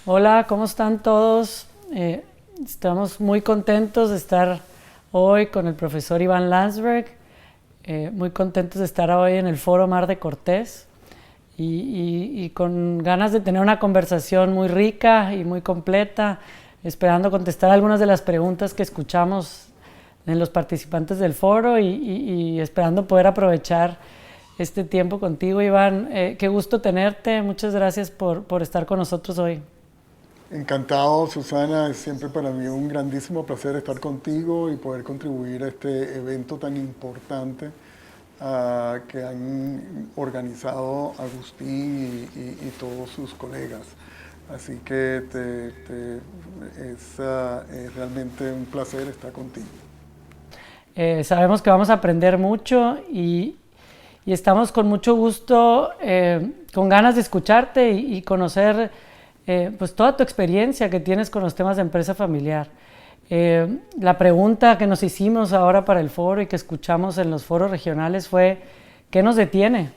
Hola, ¿cómo están todos? Estamos muy contentos de estar hoy con el profesor Iván Landsberg, muy contentos de estar hoy en el Foro Mar de Cortés y con ganas de tener una conversación muy rica y muy completa, esperando contestar algunas de las preguntas que escuchamos en los participantes del foro y esperando poder aprovechar este tiempo contigo, Iván. Qué gusto tenerte, muchas gracias por estar con nosotros hoy. Encantado, Susana. Es siempre para mí un grandísimo placer estar contigo y poder contribuir a este evento tan importante que han organizado Agustín y todos sus colegas. Así que es realmente un placer estar contigo. Sabemos que vamos a aprender mucho y estamos con mucho gusto, con ganas de escucharte y conocer pues toda tu experiencia que tienes con los temas de empresa familiar. La pregunta que nos hicimos ahora para el foro y que escuchamos en los foros regionales fue, ¿qué nos detiene?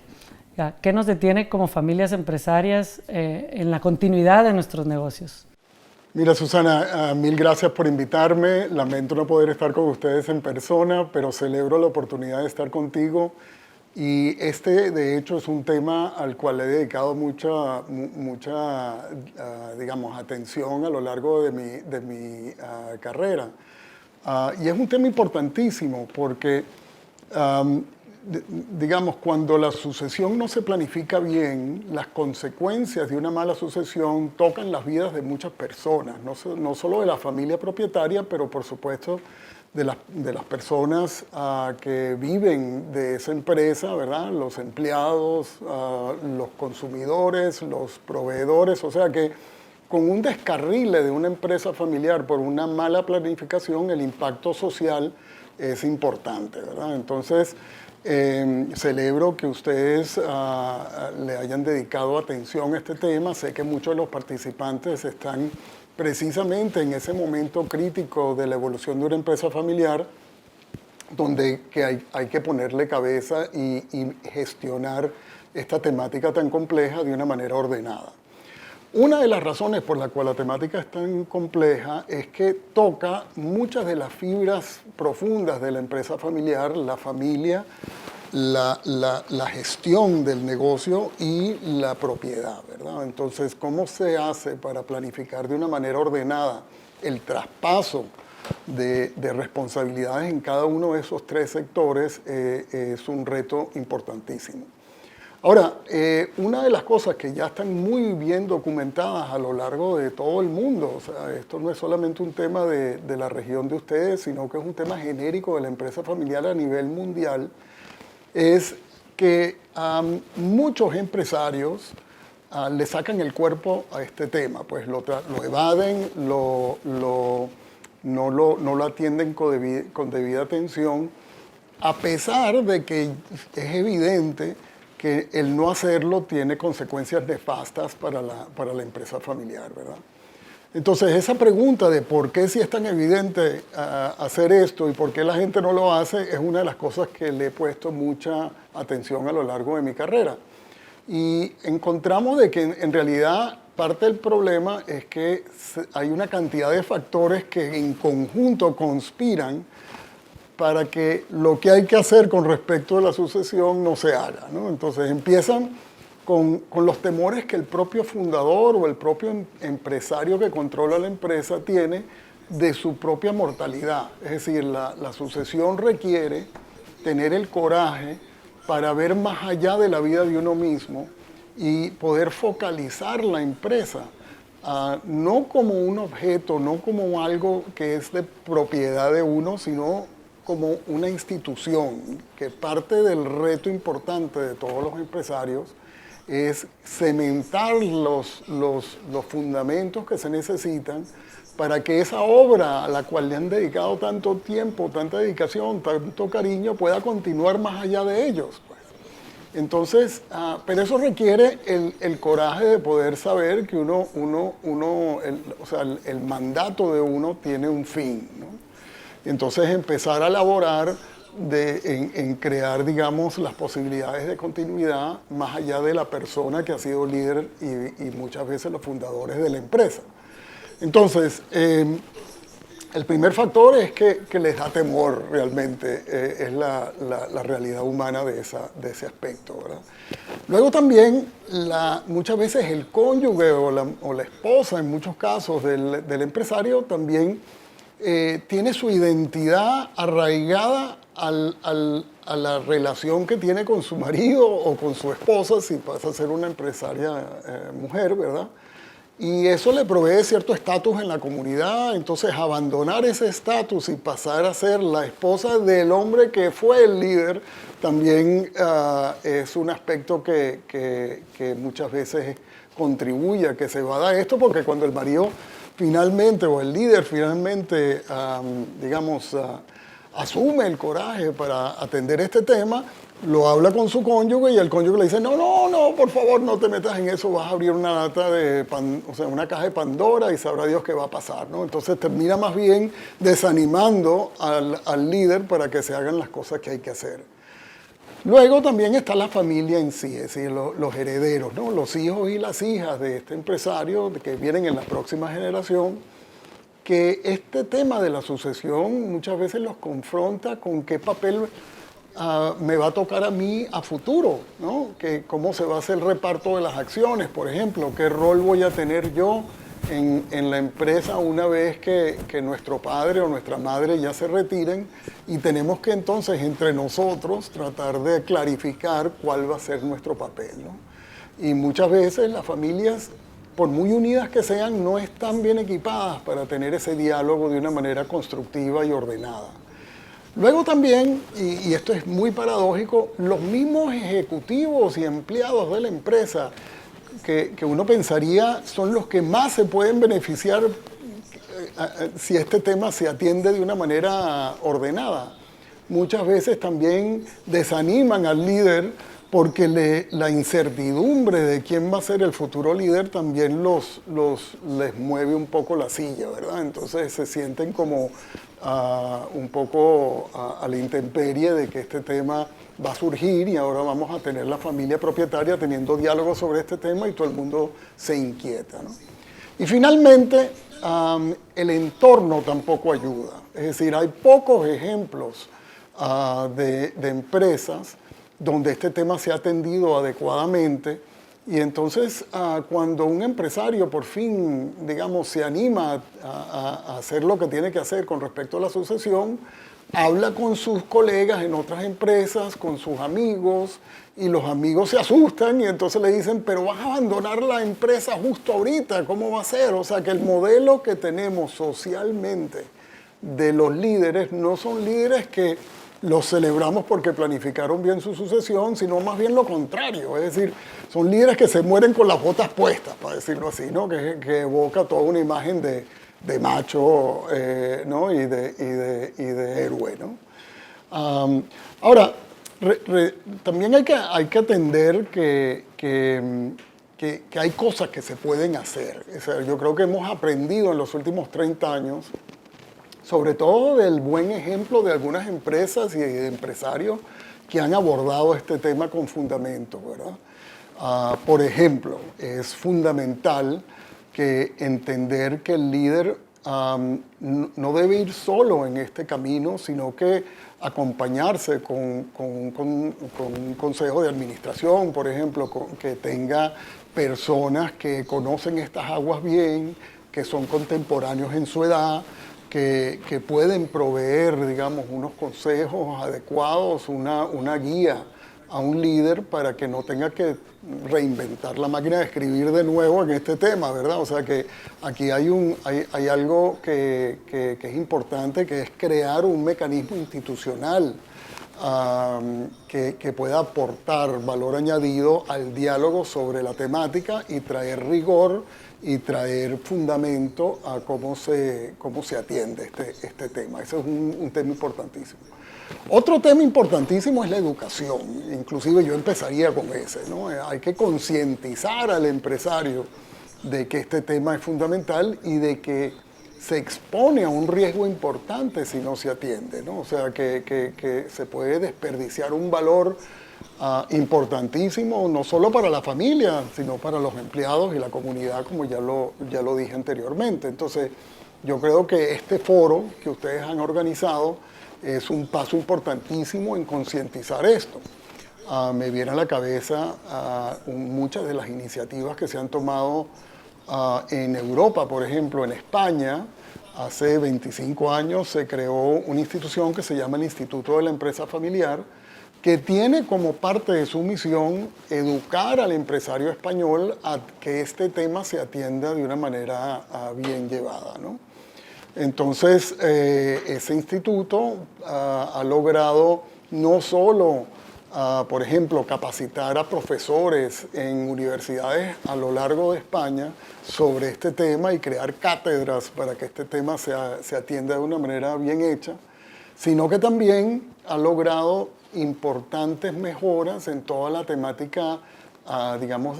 ¿Qué nos detiene como familias empresarias en la continuidad de nuestros negocios? Mira, Susana, mil gracias por invitarme. Lamento no poder estar con ustedes en persona, pero celebro la oportunidad de estar contigo. Y este, de hecho, es un tema al cual he dedicado mucha digamos, atención a lo largo de mi carrera. Y es un tema importantísimo porque, am, digamos, cuando la sucesión no se planifica bien, las consecuencias de una mala sucesión tocan las vidas de muchas personas, no solo de la familia propietaria, pero por supuesto de las personas que viven de esa empresa, ¿verdad? Los empleados, los consumidores, los proveedores, o sea que con un descarrile de una empresa familiar por una mala planificación, el impacto social es importante, ¿verdad? Entonces, celebro que ustedes le hayan dedicado atención a este tema. Sé que muchos de los participantes están precisamente en ese momento crítico de la evolución de una empresa familiar, donde hay que ponerle cabeza y gestionar esta temática tan compleja de una manera ordenada. Una de las razones por la cual la temática es tan compleja es que toca muchas de las fibras profundas de la empresa familiar, la familia, la gestión del negocio y la propiedad, ¿verdad? Entonces, ¿cómo se hace para planificar de una manera ordenada el traspaso de responsabilidades en cada uno de esos tres sectores? Es un reto importantísimo. Ahora, una de las cosas que ya están muy bien documentadas a lo largo de todo el mundo, o sea, esto no es solamente un tema de la región de ustedes, sino que es un tema genérico de la empresa familiar a nivel mundial, es que muchos empresarios le sacan el cuerpo a este tema, pues lo evaden, no lo atienden con debida atención, a pesar de que es evidente que el no hacerlo tiene consecuencias nefastas para la empresa familiar, ¿verdad? Entonces, esa pregunta de por qué si es tan evidente hacer esto y por qué la gente no lo hace es una de las cosas que le he puesto mucha atención a lo largo de mi carrera. Y encontramos de que en realidad parte del problema es que hay una cantidad de factores que en conjunto conspiran para que lo que hay que hacer con respecto a la sucesión no se haga, ¿no? Entonces empiezan con los temores que el propio fundador o el propio empresario que controla la empresa tiene de su propia mortalidad. Es decir, la sucesión requiere tener el coraje para ver más allá de la vida de uno mismo y poder focalizar la empresa, no como un objeto, no como algo que es de propiedad de uno, sino como una institución, que parte del reto importante de todos los empresarios es cementar los fundamentos que se necesitan para que esa obra a la cual le han dedicado tanto tiempo, tanta dedicación, tanto cariño, pueda continuar más allá de ellos, pues. Entonces, pero eso requiere el coraje de poder saber que o sea, el mandato de uno tiene un fin, ¿no? Y entonces empezar a elaborar en crear, digamos, las posibilidades de continuidad más allá de la persona que ha sido líder y muchas veces los fundadores de la empresa. Entonces, el primer factor es que les da temor realmente, es la realidad humana de ese aspecto, ¿verdad? Luego también, muchas veces el cónyuge o la esposa, en muchos casos del empresario, también tiene su identidad arraigada a la relación que tiene con su marido o con su esposa, si pasa a ser una empresaria mujer, ¿verdad? Y eso le provee cierto estatus en la comunidad, entonces abandonar ese estatus y pasar a ser la esposa del hombre que fue el líder también es un aspecto que muchas veces contribuye a que se vada esto, porque cuando el marido finalmente o el líder finalmente, digamos, asume el coraje para atender este tema, lo habla con su cónyuge y el cónyuge le dice, no, por favor, no te metas en eso, vas a abrir una lata una caja de Pandora y sabrá Dios qué va a pasar, ¿no? Entonces termina más bien desanimando al líder para que se hagan las cosas que hay que hacer. Luego también está la familia en sí, es decir, los herederos, ¿no? Los hijos y las hijas de este empresario que vienen en la próxima generación, que este tema de la sucesión muchas veces los confronta con qué papel me va a tocar a mí a futuro, ¿no? Cómo se va a hacer el reparto de las acciones, por ejemplo, qué rol voy a tener yo en la empresa una vez que nuestro padre o nuestra madre ya se retiren, y tenemos que entonces entre nosotros tratar de clarificar cuál va a ser nuestro papel, ¿no? Y muchas veces las familias, por muy unidas que sean, no están bien equipadas para tener ese diálogo de una manera constructiva y ordenada. Luego también, y esto es muy paradójico, los mismos ejecutivos y empleados de la empresa que uno pensaría son los que más se pueden beneficiar si este tema se atiende de una manera ordenada. Muchas veces también desaniman al líder porque la incertidumbre de quién va a ser el futuro líder también les mueve un poco la silla, ¿verdad? Entonces se sienten como un poco a la intemperie de que este tema va a surgir y ahora vamos a tener la familia propietaria teniendo diálogos sobre este tema y todo el mundo se inquieta, ¿no? Y finalmente, el entorno tampoco ayuda. Es decir, hay pocos ejemplos de empresas donde este tema se ha atendido adecuadamente, y entonces cuando un empresario por fin, digamos, se anima a hacer lo que tiene que hacer con respecto a la sucesión, habla con sus colegas en otras empresas, con sus amigos, y los amigos se asustan y entonces le dicen, pero vas a abandonar la empresa justo ahorita, ¿cómo va a ser? O sea que el modelo que tenemos socialmente de los líderes no son líderes que los celebramos porque planificaron bien su sucesión, sino más bien lo contrario. Es decir, son líderes que se mueren con las botas puestas, para decirlo así, ¿no? Que evoca toda una imagen de macho, ¿no? y de héroe, ¿no? Ahora, también hay que atender que hay cosas que se pueden hacer. O sea, yo creo que hemos aprendido en los últimos 30 años, sobre todo del buen ejemplo de algunas empresas y de empresarios que han abordado este tema con fundamento, ¿verdad? Por ejemplo, es fundamental entender que el líder no debe ir solo en este camino, sino que acompañarse con un consejo de administración, por ejemplo, que tenga personas que conocen estas aguas bien, que son contemporáneos en su edad, que pueden proveer, digamos, unos consejos adecuados, una guía a un líder para que no tenga que reinventar la máquina de escribir de nuevo en este tema, ¿verdad? O sea que aquí hay algo que es importante, que es crear un mecanismo institucional que pueda aportar valor añadido al diálogo sobre la temática y traer rigor y traer fundamento a cómo se atiende este tema. Ese es un tema importantísimo. Otro tema importantísimo es la educación. Inclusive yo empezaría con ese, ¿no? Hay que concientizar al empresario de que este tema es fundamental y de que se expone a un riesgo importante si no se atiende, ¿no? O sea, que se puede desperdiciar un valor importantísimo, no solo para la familia, sino para los empleados y la comunidad, como ya lo dije anteriormente. Entonces, yo creo que este foro que ustedes han organizado es un paso importantísimo en concientizar esto. Me viene a la cabeza muchas de las iniciativas que se han tomado en Europa, por ejemplo, en España. Hace 25 años se creó una institución que se llama el Instituto de la Empresa Familiar, que tiene como parte de su misión educar al empresario español a que este tema se atienda de una manera bien llevada, ¿no? Entonces, ese instituto ha logrado no solo, por ejemplo, capacitar a profesores en universidades a lo largo de España sobre este tema y crear cátedras para que este tema se atienda de una manera bien hecha, sino que también ha logrado importantes mejoras en toda la temática, digamos,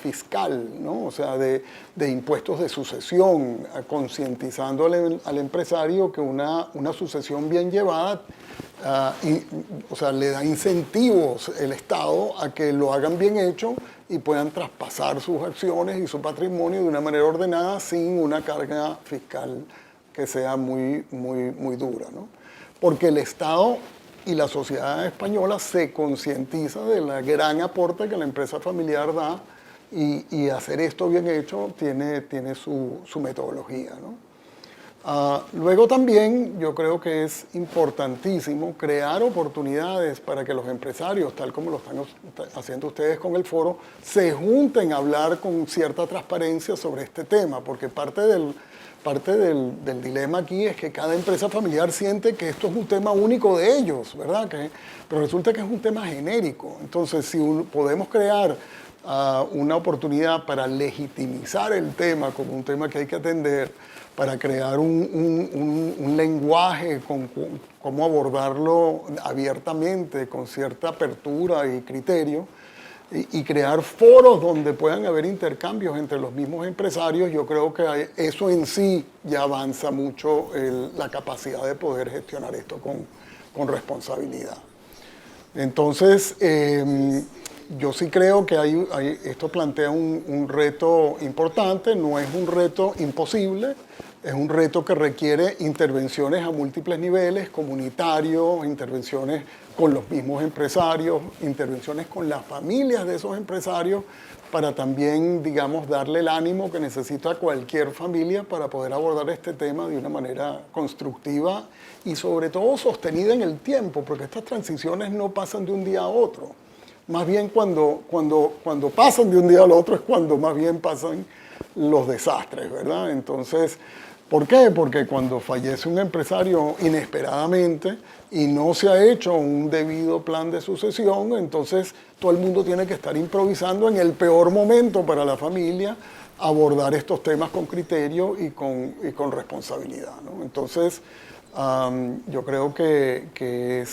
fiscal, ¿no? O sea, de impuestos de sucesión, concientizando al empresario que una sucesión bien llevada, o sea, le da incentivos el Estado a que lo hagan bien hecho y puedan traspasar sus acciones y su patrimonio de una manera ordenada sin una carga fiscal que sea muy dura, ¿no? Porque el Estado y la sociedad española se concientiza de la gran aporte que la empresa familiar da y hacer esto bien hecho tiene su metodología, ¿no? Luego también yo creo que es importantísimo crear oportunidades para que los empresarios, tal como lo están haciendo ustedes con el foro, se junten a hablar con cierta transparencia sobre este tema, porque parte del dilema aquí es que cada empresa familiar siente que esto es un tema único de ellos, ¿verdad? Pero resulta que es un tema genérico. Entonces, si podemos crear una oportunidad para legitimizar el tema como un tema que hay que atender, para crear un lenguaje, cómo abordarlo abiertamente, con cierta apertura y criterio, y crear foros donde puedan haber intercambios entre los mismos empresarios, yo creo que eso en sí ya avanza mucho la capacidad de poder gestionar esto con responsabilidad. Entonces, yo sí creo que esto plantea un reto importante, no es un reto imposible, es un reto que requiere intervenciones a múltiples niveles, comunitarios, intervenciones con los mismos empresarios, intervenciones con las familias de esos empresarios, para también, digamos, darle el ánimo que necesita cualquier familia para poder abordar este tema de una manera constructiva y sobre todo sostenida en el tiempo, porque estas transiciones no pasan de un día a otro. Más bien cuando pasan de un día al otro es cuando más bien pasan los desastres, ¿verdad? Entonces, ¿por qué? Porque cuando fallece un empresario inesperadamente y no se ha hecho un debido plan de sucesión, entonces todo el mundo tiene que estar improvisando en el peor momento para la familia, abordar estos temas con criterio y con responsabilidad, ¿no? Entonces, yo creo que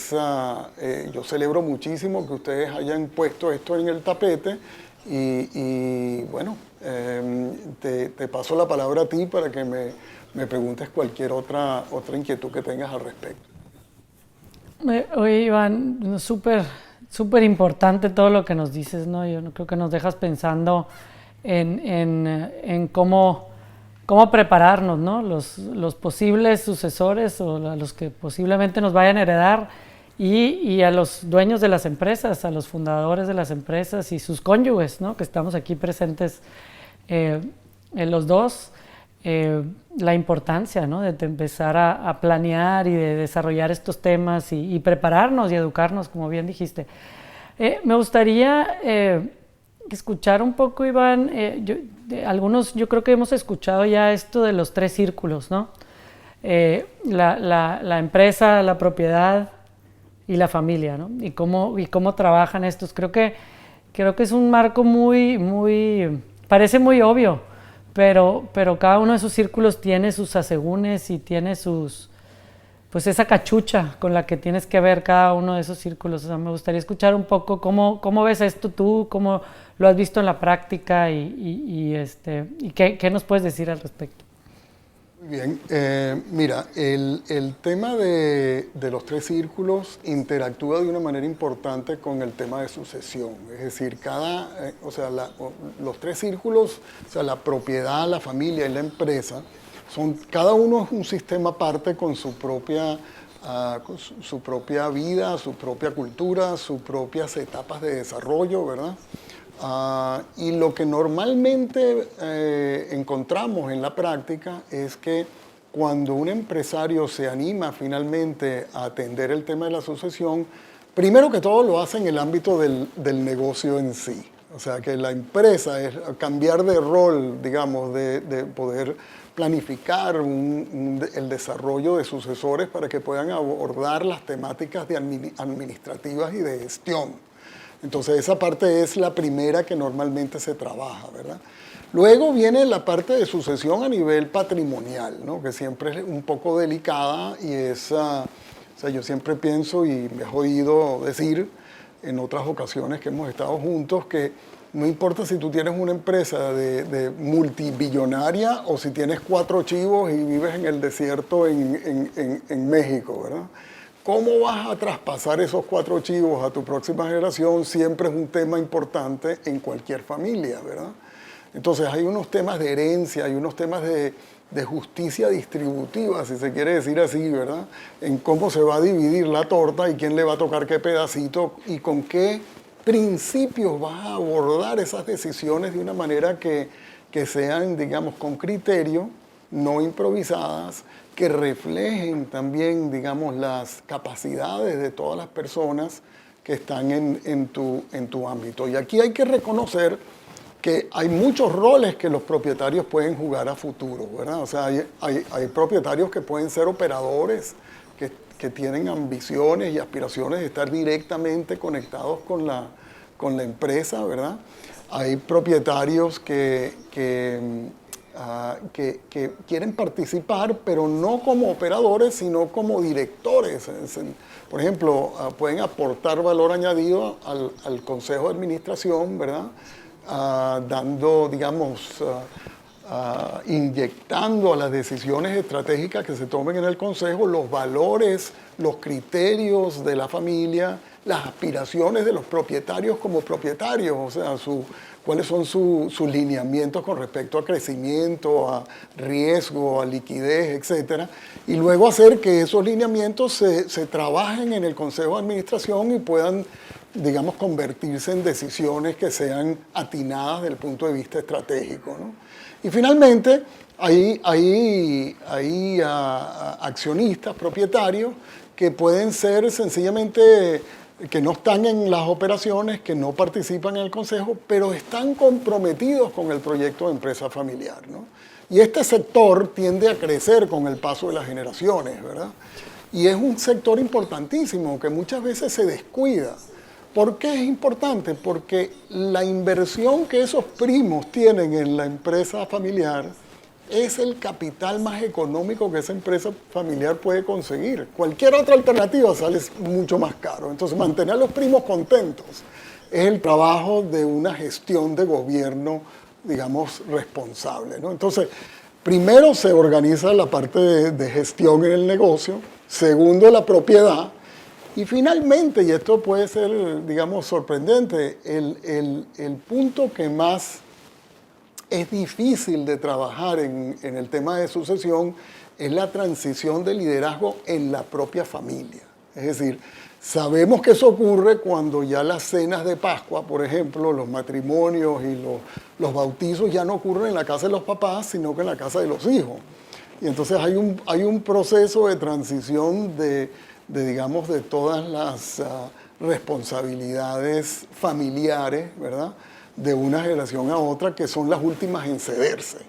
yo celebro muchísimo que ustedes hayan puesto esto en el tapete y bueno, te paso la palabra a ti para que me preguntes cualquier otra inquietud que tengas al respecto. Oye, Iván, súper importante todo lo que nos dices, ¿no? Yo creo que nos dejas pensando en cómo prepararnos, ¿no? Los posibles sucesores o a los que posiblemente nos vayan a heredar y a los dueños de las empresas, a los fundadores de las empresas y sus cónyuges, ¿no? Que estamos aquí presentes en los dos. La importancia, ¿no? De empezar a planear y de desarrollar estos temas y prepararnos y educarnos, como bien dijiste. Me gustaría escuchar un poco, Iván, yo creo que hemos escuchado ya esto de los 3 círculos, ¿no? La empresa, la propiedad y la familia, ¿no? Y cómo trabajan estos. Creo que es un marco parece muy obvio, pero cada uno de esos círculos tiene sus asegúnes y tiene pues esa cachucha con la que tienes que ver cada uno de esos círculos. O sea, me gustaría escuchar un poco cómo ves esto tú, cómo lo has visto en la práctica y qué nos puedes decir al respecto. Bien, mira, el tema de los tres círculos interactúa de una manera importante con el tema de sucesión. Es decir, los tres círculos, o sea, la propiedad, la familia y la empresa, cada uno es un sistema aparte con su propia su propia vida, su propia cultura, sus propias etapas de desarrollo, ¿verdad? Y lo que normalmente encontramos en la práctica es que cuando un empresario se anima finalmente a atender el tema de la sucesión, primero que todo lo hace en el ámbito del negocio en sí. O sea, que la empresa es cambiar de rol, digamos, de poder planificar el desarrollo de sucesores para que puedan abordar las temáticas administrativas y de gestión. Entonces esa parte es la primera que normalmente se trabaja, ¿verdad? Luego viene la parte de sucesión a nivel patrimonial, ¿no? Que siempre es un poco delicada y yo siempre pienso y me he oído decir en otras ocasiones que hemos estado juntos que no importa si tú tienes una empresa de multibillonaria o si tienes 4 chivos y vives en el desierto en México, ¿verdad? ¿Cómo vas a traspasar esos 4 chivos a tu próxima generación? Siempre es un tema importante en cualquier familia, ¿verdad? Entonces hay unos temas de herencia, hay unos temas de justicia distributiva, si se quiere decir así, ¿verdad? En cómo se va a dividir la torta y quién le va a tocar qué pedacito y con qué principios vas a abordar esas decisiones de una manera que sean, digamos, con criterio, no improvisadas, que reflejen también, digamos, las capacidades de todas las personas que están en tu ámbito. Y aquí hay que reconocer que hay muchos roles que los propietarios pueden jugar a futuro, ¿verdad? O sea, hay propietarios que pueden ser operadores, que tienen ambiciones y aspiraciones de estar directamente conectados con la empresa, ¿verdad? Hay propietarios que quieren participar, pero no como operadores, sino como directores. Por ejemplo, pueden aportar valor añadido al consejo de administración, ¿verdad? Dando, digamos, inyectando a las decisiones estratégicas que se tomen en el consejo los valores, los criterios de la familia, las aspiraciones de los propietarios como propietarios, o sea, cuáles son sus lineamientos con respecto a crecimiento, a riesgo, a liquidez, etc. Y luego hacer que esos lineamientos se trabajen en el consejo de administración y puedan, digamos, convertirse en decisiones que sean atinadas desde el punto de vista estratégico, ¿no? Y finalmente, hay accionistas, propietarios, que pueden ser sencillamente que no están en las operaciones, que no participan en el consejo, pero están comprometidos con el proyecto de empresa familiar, ¿no? Y este sector tiende a crecer con el paso de las generaciones, ¿verdad? Y es un sector importantísimo que muchas veces se descuida. ¿Por qué es importante? Porque la inversión que esos primos tienen en la empresa familiar es el capital más económico que esa empresa familiar puede conseguir. Cualquier otra alternativa sale mucho más caro. Entonces, mantener a los primos contentos es el trabajo de una gestión de gobierno, digamos, responsable, ¿no? Entonces, primero se organiza la parte de gestión en el negocio, segundo la propiedad, y finalmente, y esto puede ser, digamos, sorprendente, el punto que más es difícil de trabajar en el tema de sucesión es la transición de liderazgo en la propia familia. Es decir, sabemos que eso ocurre cuando ya las cenas de Pascua, por ejemplo, los matrimonios y los bautizos ya no ocurren en la casa de los papás, sino que en la casa de los hijos. Y entonces hay un proceso de transición digamos, de todas las responsabilidades familiares, ¿verdad?, de una generación a otra, que son las últimas en cederse,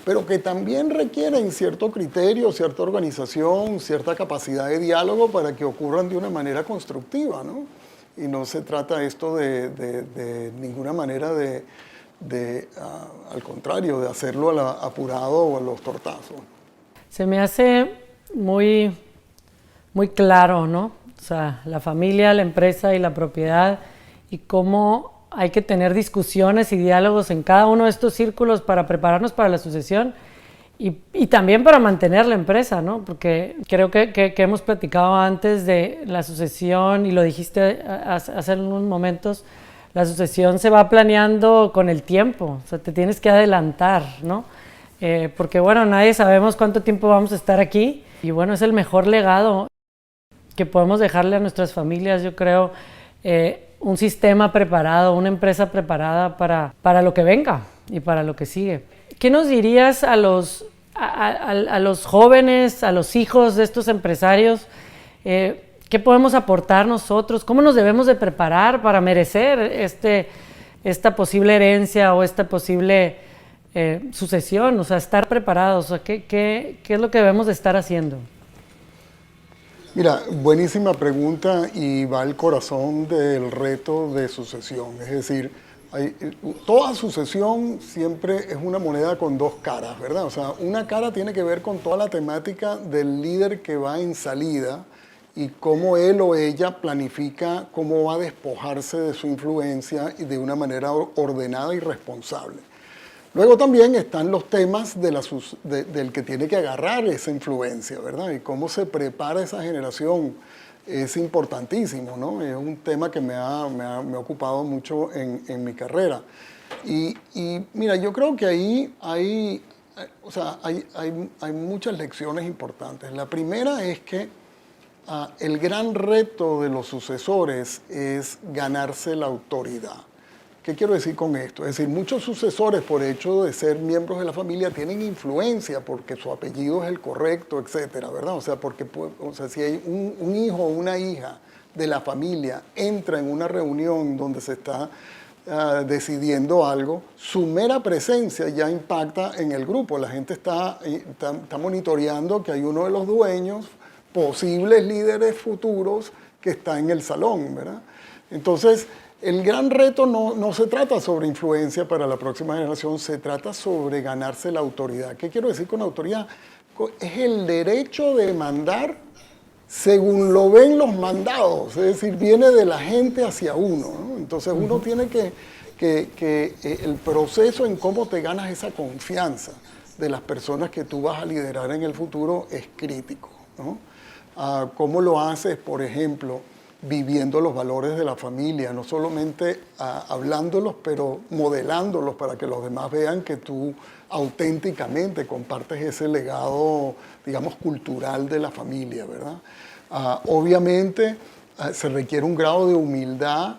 pero que también requieren cierto criterio, cierta organización, cierta capacidad de diálogo para que ocurran de una manera constructiva, ¿no? Y no se trata esto de ninguna manera al contrario, de hacerlo apurado o a los tortazos. Se me hace muy claro, ¿no? O sea, la familia, la empresa y la propiedad, y cómo hay que tener discusiones y diálogos en cada uno de estos círculos para prepararnos para la sucesión. y también para mantener la empresa, ¿no? Porque creo que hemos platicado antes de la sucesión, y lo dijiste hace unos momentos, la sucesión se va planeando con el tiempo, o sea, te tienes que adelantar, ¿no? Porque, bueno, nadie sabemos cuánto tiempo vamos a estar aquí, y bueno, es el mejor legado que podemos dejarle a nuestras familias, yo creo, un sistema preparado, una empresa preparada para lo que venga y para lo que sigue. ¿Qué nos dirías a los jóvenes, a los hijos de estos empresarios? ¿Qué podemos aportar nosotros? ¿Cómo nos debemos de preparar para merecer esta posible herencia o esta posible sucesión? O sea, estar preparados. O sea, ¿qué es lo que debemos de estar haciendo? Mira, buenísima pregunta y va al corazón del reto de sucesión. Es decir, toda sucesión siempre es una moneda con dos caras, ¿verdad? O sea, una cara tiene que ver con toda la temática del líder que va en salida y cómo él o ella planifica cómo va a despojarse de su influencia y de una manera ordenada y responsable. Luego también están los temas del que tiene que agarrar esa influencia, ¿verdad? Y cómo se prepara esa generación es importantísimo, ¿no? Es un tema que me ha ocupado mucho en mi carrera. Y mira, yo creo que ahí hay muchas lecciones importantes. La primera es que el gran reto de los sucesores es ganarse la autoridad. ¿Qué quiero decir con esto? Es decir, muchos sucesores, por hecho de ser miembros de la familia, tienen influencia porque su apellido es el correcto, etcétera, ¿verdad? O sea, si hay un hijo o una hija de la familia entra en una reunión donde se está decidiendo algo, su mera presencia ya impacta en el grupo. La gente está monitoreando que hay uno de los dueños, posibles líderes futuros, que está en el salón, ¿verdad? Entonces, el gran reto no se trata sobre influencia para la próxima generación, se trata sobre ganarse la autoridad. ¿Qué quiero decir con autoridad? Es el derecho de mandar según lo ven los mandados, es decir, viene de la gente hacia uno, ¿no? Entonces uno tiene que el proceso en cómo te ganas esa confianza de las personas que tú vas a liderar en el futuro es crítico, ¿no? ¿Cómo lo haces? Por ejemplo, viviendo los valores de la familia, no solamente hablándolos, pero modelándolos para que los demás vean que tú auténticamente compartes ese legado, digamos, cultural de la familia, ¿verdad? Obviamente se requiere un grado de humildad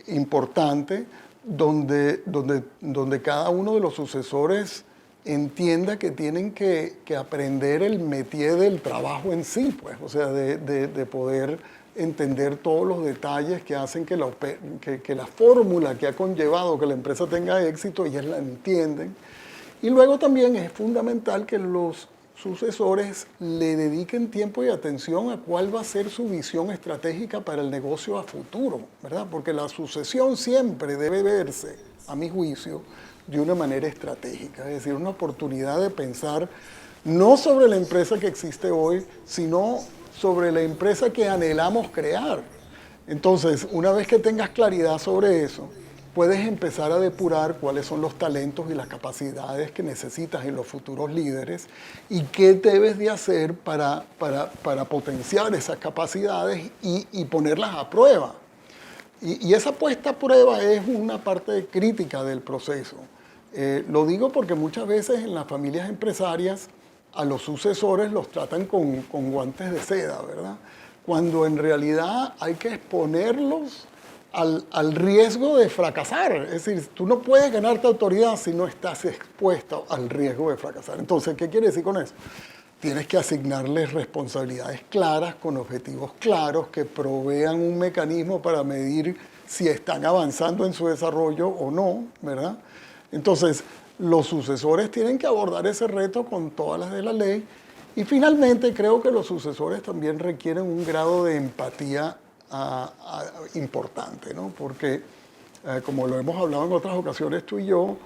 importante donde cada uno de los sucesores entienda que tienen que aprender el métier del trabajo en sí, pues, o sea, de poder entender todos los detalles que hacen que la fórmula que ha conllevado que la empresa tenga éxito, ellas la entienden. Y luego también es fundamental que los sucesores le dediquen tiempo y atención a cuál va a ser su visión estratégica para el negocio a futuro, ¿verdad? Porque la sucesión siempre debe verse, a mi juicio, de una manera estratégica, es decir, una oportunidad de pensar no sobre la empresa que existe hoy, sino sobre la empresa que anhelamos crear. Entonces, una vez que tengas claridad sobre eso, puedes empezar a depurar cuáles son los talentos y las capacidades que necesitas en los futuros líderes y qué debes de hacer para potenciar esas capacidades y ponerlas a prueba. Y esa puesta a prueba es una parte crítica del proceso. Lo digo porque muchas veces en las familias empresarias a los sucesores los tratan con guantes de seda, ¿verdad? Cuando en realidad hay que exponerlos al riesgo de fracasar. Es decir, tú no puedes ganarte autoridad si no estás expuesto al riesgo de fracasar. Entonces, ¿qué quiere decir con eso? Tienes que asignarles responsabilidades claras, con objetivos claros, que provean un mecanismo para medir si están avanzando en su desarrollo o no, ¿verdad? Entonces, los sucesores tienen que abordar ese reto con todas las de la ley. Y finalmente, creo que los sucesores también requieren un grado de empatía importante, ¿no? Porque, como lo hemos hablado en otras ocasiones tú y yo,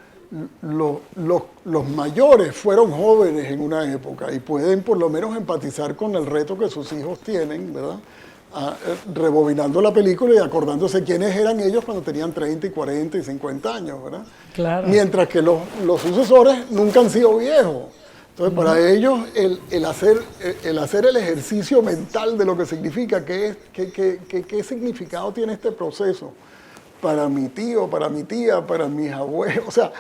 los mayores fueron jóvenes en una época y pueden por lo menos empatizar con el reto que sus hijos tienen, ¿verdad? Rebobinando la película y acordándose quiénes eran ellos cuando tenían 30 y 40 y 50 años, ¿verdad? Claro. Mientras que los sucesores nunca han sido viejos. Entonces, para ellos, el hacer el ejercicio mental de lo que significa, qué significado tiene este proceso para mi tío, para mi tía, para mis abuelos, o sea,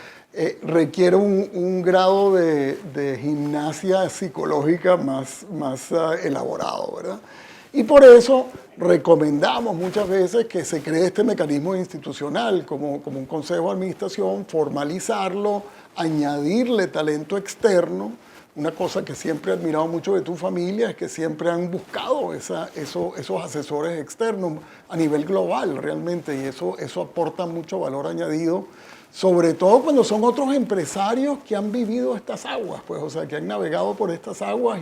requiere un grado de gimnasia psicológica más elaborado, ¿verdad? Y por eso recomendamos muchas veces que se cree este mecanismo institucional como un consejo de administración, formalizarlo, añadirle talento externo. Una cosa que siempre he admirado mucho de tu familia es que siempre han buscado esos asesores externos a nivel global realmente, y eso aporta mucho valor añadido, sobre todo cuando son otros empresarios que han vivido estas aguas, pues, o sea, que han navegado por estas aguas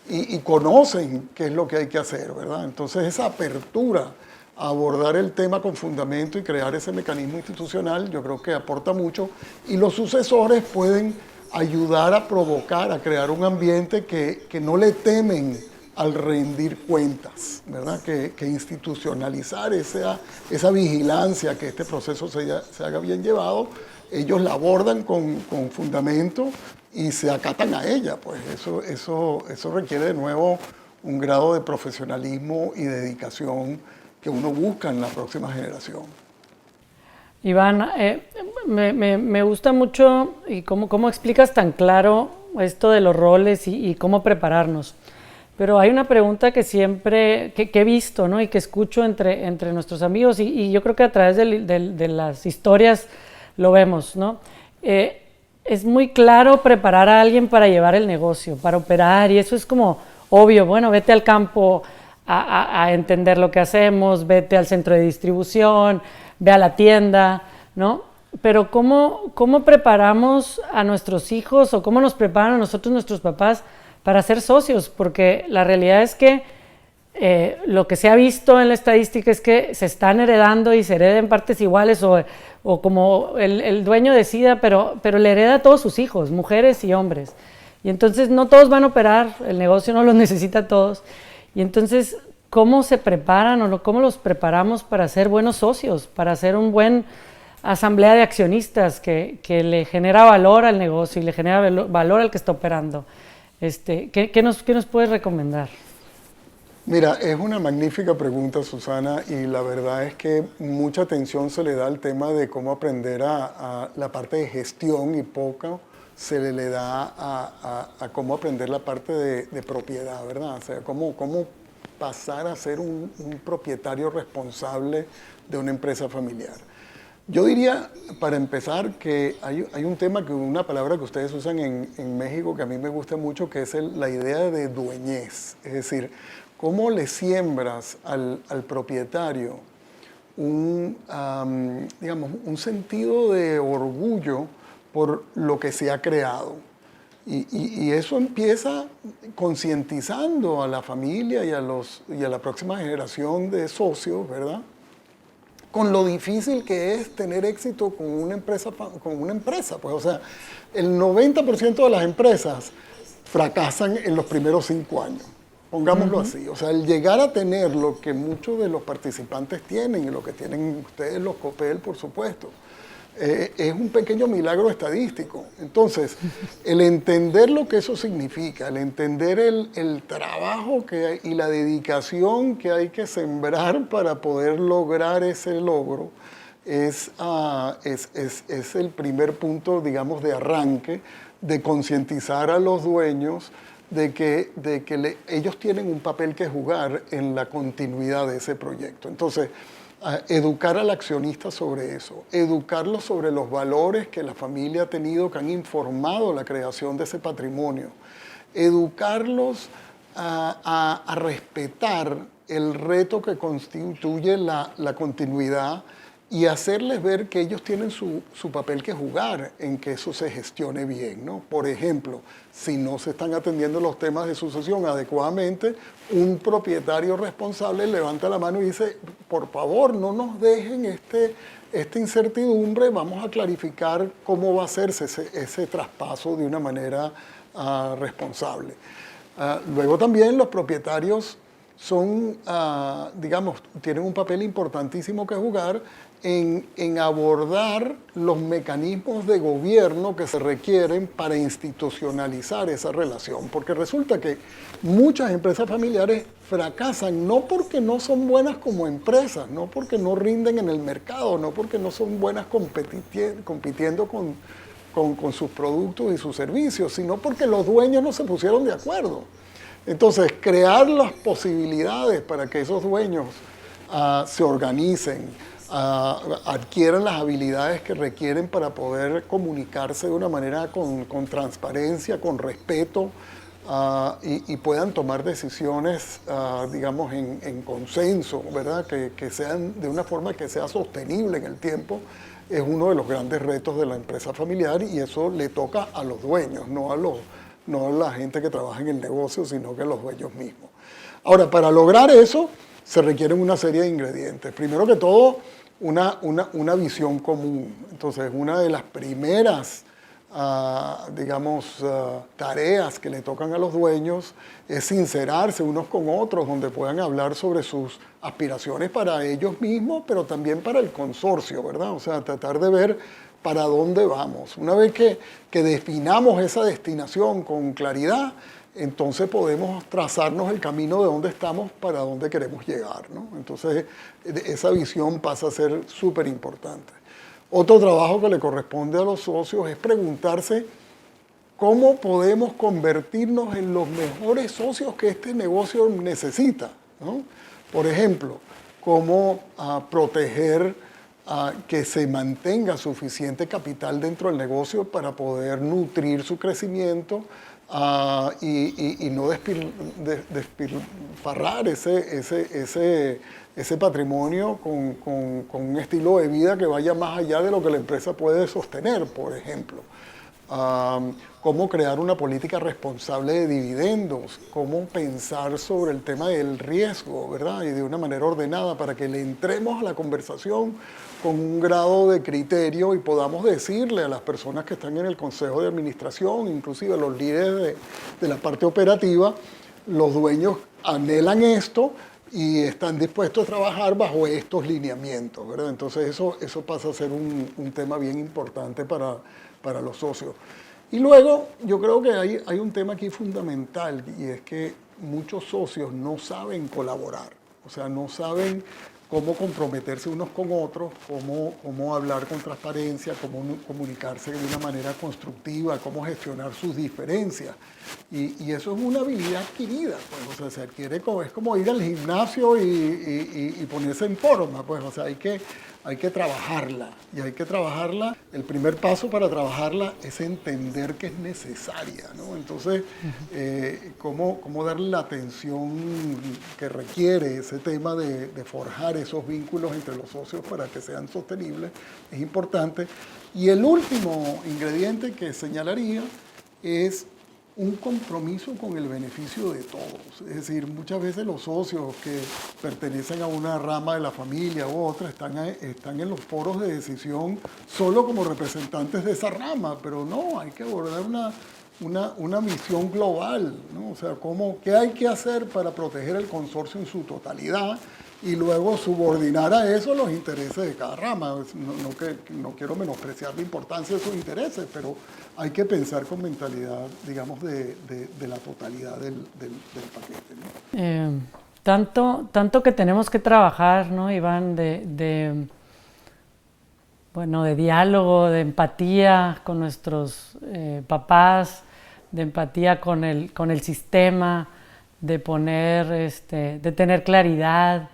y conocen qué es lo que hay que hacer, ¿verdad? Entonces esa apertura a abordar el tema con fundamento y crear ese mecanismo institucional, yo creo que aporta mucho, y los sucesores pueden ayudar a provocar, a crear un ambiente que no le temen al rendir cuentas, ¿verdad? Que institucionalizar esa vigilancia, que este proceso se haga bien llevado, ellos la abordan con fundamento y se acatan a ella, pues eso requiere de nuevo un grado de profesionalismo y dedicación que uno busca en la próxima generación. Iván, me gusta mucho y cómo explicas tan claro esto de los roles y cómo prepararnos. Pero hay una pregunta que siempre que he visto, ¿no? Y que escucho entre nuestros amigos y yo creo que a través de las historias lo vemos, ¿no? Es muy claro preparar a alguien para llevar el negocio, para operar, y eso es como obvio. Bueno, vete al campo a entender lo que hacemos, vete al centro de distribución, ve a la tienda, ¿no? Pero ¿cómo preparamos a nuestros hijos o cómo nos preparan a nosotros nuestros papás para ser socios? Porque la realidad es que lo que se ha visto en la estadística es que se están heredando y se hereda en partes iguales o como el dueño decida, pero le hereda a todos sus hijos, mujeres y hombres. Y entonces no todos van a operar, el negocio no los necesita a todos. Y entonces, ¿cómo se preparan o cómo los preparamos para ser buenos socios, para ser un buen asamblea de accionistas que le genera valor al negocio y le genera valor al que está operando? ¿Qué nos puedes recomendar? Mira, es una magnífica pregunta, Susana, y la verdad es que mucha atención se le da al tema de cómo aprender a la parte de gestión y poca se le da a cómo aprender la parte de propiedad, ¿verdad? O sea, cómo pasar a ser un propietario responsable de una empresa familiar. Yo diría, para empezar, que hay un tema, una palabra que ustedes usan en México que a mí me gusta mucho, que es la idea de dueñez. Es decir, cómo le siembras al propietario un sentido de orgullo por lo que se ha creado. Y eso empieza concientizando a la familia y a la próxima generación de socios, ¿verdad? Con lo difícil que es tener éxito con una empresa. Pues, o sea, el 90% de las empresas fracasan en los primeros 5 años, pongámoslo así. O sea, el llegar a tener lo que muchos de los participantes tienen, y lo que tienen ustedes, los COPEL, por supuesto, es un pequeño milagro estadístico. Entonces, el entender lo que eso significa, el entender el trabajo y la dedicación que hay que sembrar para poder lograr ese logro, es el primer punto, digamos, de arranque, de concientizar a los dueños de que ellos tienen un papel que jugar en la continuidad de ese proyecto. Entonces, educar al accionista sobre eso, educarlo sobre los valores que la familia ha tenido, que han informado la creación de ese patrimonio, educarlos a respetar el reto que constituye la continuidad y hacerles ver que ellos tienen su papel que jugar en que eso se gestione bien, ¿no? Por ejemplo, si no se están atendiendo los temas de sucesión adecuadamente, un propietario responsable levanta la mano y dice, por favor, no nos dejen esta incertidumbre, vamos a clarificar cómo va a hacerse ese traspaso de una manera responsable. Luego también los propietarios son, digamos, tienen un papel importantísimo que jugar en abordar los mecanismos de gobierno que se requieren para institucionalizar esa relación. Porque resulta que muchas empresas familiares fracasan no porque no son buenas como empresas, no porque no rinden en el mercado, no porque no son buenas compitiendo con sus productos y sus servicios, sino porque los dueños no se pusieron de acuerdo. Entonces, crear las posibilidades para que esos dueños se organicen, adquieran las habilidades que requieren para poder comunicarse de una manera con transparencia, con respeto, y puedan tomar decisiones, digamos, en consenso, ¿verdad? Que sean de una forma que sea sostenible en el tiempo, es uno de los grandes retos de la empresa familiar, y eso le toca a los dueños, no a la gente que trabaja en el negocio, sino que a los dueños mismos. Ahora, para lograr eso, se requieren una serie de ingredientes. Primero que todo, una visión común. Entonces, una de las primeras, digamos, tareas que le tocan a los dueños es sincerarse unos con otros, donde puedan hablar sobre sus aspiraciones para ellos mismos, pero también para el consorcio, ¿verdad? O sea, tratar de ver para dónde vamos. Una vez que definamos esa destinación con claridad, entonces podemos trazarnos el camino de dónde estamos para dónde queremos llegar, ¿no? Entonces, esa visión pasa a ser súper importante. Otro trabajo que le corresponde a los socios es preguntarse cómo podemos convertirnos en los mejores socios que este negocio necesita, ¿no? Por ejemplo, cómo proteger que se mantenga suficiente capital dentro del negocio para poder nutrir su crecimiento, y no despilfarrar ese patrimonio con un estilo de vida que vaya más allá de lo que la empresa puede sostener, por ejemplo. Cómo crear una política responsable de dividendos, cómo pensar sobre el tema del riesgo, ¿verdad? Y de una manera ordenada para que le entremos a la conversación con un grado de criterio y podamos decirle a las personas que están en el consejo de administración, inclusive a los líderes de la parte operativa, los dueños anhelan esto y están dispuestos a trabajar bajo estos lineamientos, ¿verdad? Entonces eso pasa a ser un tema bien importante para los socios. Y luego yo creo que hay un tema aquí fundamental, y es que muchos socios no saben colaborar, o sea, no saben cómo comprometerse unos con otros, cómo hablar con transparencia, cómo comunicarse de una manera constructiva, cómo gestionar sus diferencias. Y eso es una habilidad adquirida, pues, o sea, se adquiere es como ir al gimnasio y ponerse en forma, pues, o sea, hay que trabajarla, y hay que trabajarla. El primer paso para trabajarla es entender que es necesaria, ¿no? Entonces, cómo darle la atención que requiere ese tema de forjar esos vínculos entre los socios para que sean sostenibles es importante. Y el último ingrediente que señalaría es un compromiso con el beneficio de todos. Es decir, muchas veces los socios que pertenecen a una rama de la familia u otra están en los foros de decisión solo como representantes de esa rama, pero no, hay que abordar una misión global, ¿no? O sea, ¿qué hay que hacer para proteger el consorcio en su totalidad? Y luego subordinar a eso los intereses de cada rama. No quiero menospreciar la importancia de sus intereses, pero hay que pensar con mentalidad, digamos, de la totalidad del paquete, ¿no? Tanto que tenemos que trabajar, ¿no, Iván? Bueno, de diálogo, de empatía con nuestros papás, de empatía con el sistema, de tener claridad.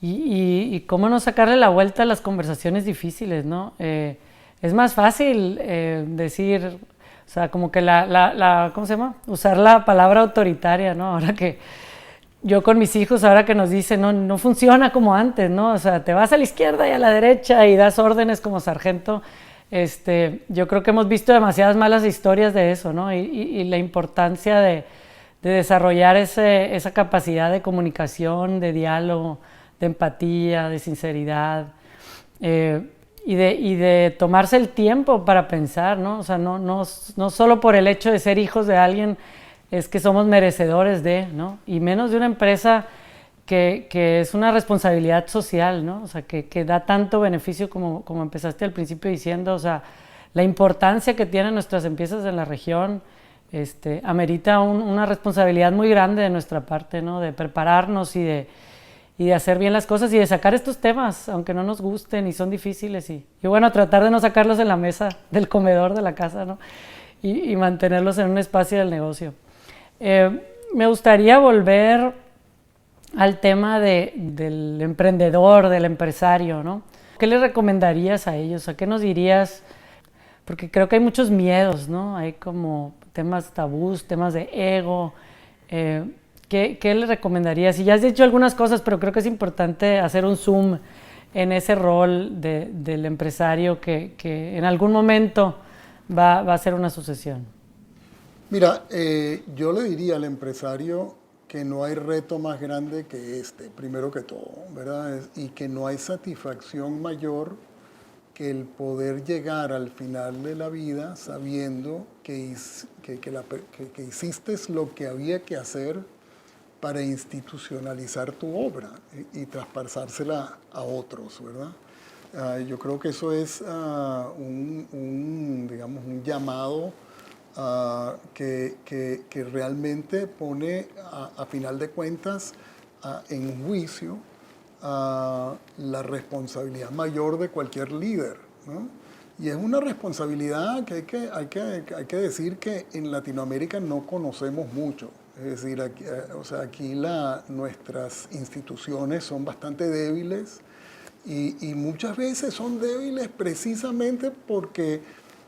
Y cómo no sacarle la vuelta a las conversaciones difíciles, ¿no? Es más fácil decir, o sea, como que ¿cómo se llama? Usar la palabra autoritaria, ¿no? Ahora que yo con mis hijos, ahora que nos dicen, no funciona como antes, ¿no? O sea, te vas a la izquierda y a la derecha y das órdenes como sargento. Yo creo que hemos visto demasiadas malas historias de eso, ¿no? Y la importancia de desarrollar esa capacidad de comunicación, de diálogo, de empatía, de sinceridad, y de tomarse el tiempo para pensar, ¿no? O sea, no solo por el hecho de ser hijos de alguien es que somos merecedores de, ¿no? Y menos de una empresa que es una responsabilidad social, ¿no? O sea, que da tanto beneficio como empezaste al principio diciendo, o sea, la importancia que tienen nuestras empresas en la región amerita una responsabilidad muy grande de nuestra parte, ¿no? De prepararnos y de hacer bien las cosas y de sacar estos temas, aunque no nos gusten y son difíciles. Y bueno, tratar de no sacarlos en la mesa del comedor de la casa, ¿no? Y mantenerlos en un espacio del negocio. Me gustaría volver al tema del emprendedor, del empresario, ¿no? ¿Qué le recomendarías a ellos? ¿A qué nos dirías? Porque creo que hay muchos miedos, ¿no? Hay como temas tabús, temas de ego. ¿Qué le recomendarías? Y ya has dicho algunas cosas, pero creo que es importante hacer un zoom en ese rol del empresario que en algún momento va a ser una sucesión. Mira, yo le diría al empresario que no hay reto más grande que primero que todo, ¿verdad? Y que no hay satisfacción mayor que el poder llegar al final de la vida sabiendo que hiciste lo que había que hacer para institucionalizar tu obra y traspasársela a otros, ¿verdad? Yo creo que eso es digamos, un llamado que realmente pone a final de cuentas en juicio la responsabilidad mayor de cualquier líder, ¿no? Y es una responsabilidad que hay que decir que en Latinoamérica no conocemos mucho. Es decir, aquí nuestras instituciones son bastante débiles y muchas veces son débiles precisamente porque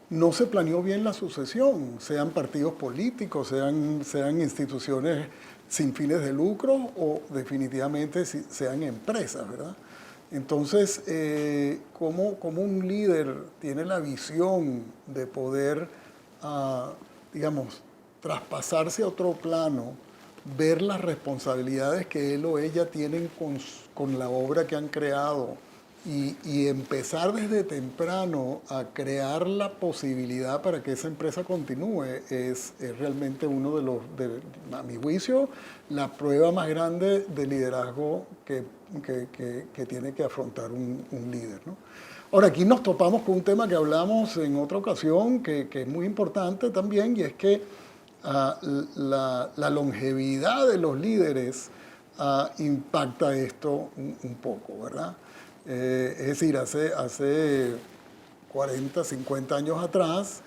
no se planeó bien la sucesión, sean partidos políticos, sean instituciones sin fines de lucro o definitivamente sean empresas, ¿verdad? Entonces, ¿cómo un líder tiene la visión de poder, digamos, traspasarse a otro plano, ver las responsabilidades que él o ella tienen con la obra que han creado y empezar desde temprano a crear la posibilidad para que esa empresa continúe es realmente uno a mi juicio, la prueba más grande de liderazgo que tiene que afrontar un líder, ¿no? Ahora, aquí nos topamos con un tema que hablamos en otra ocasión, que es muy importante también, y es que la longevidad de los líderes impacta esto un poco, ¿verdad? Es decir, hace 40, 50 años atrás,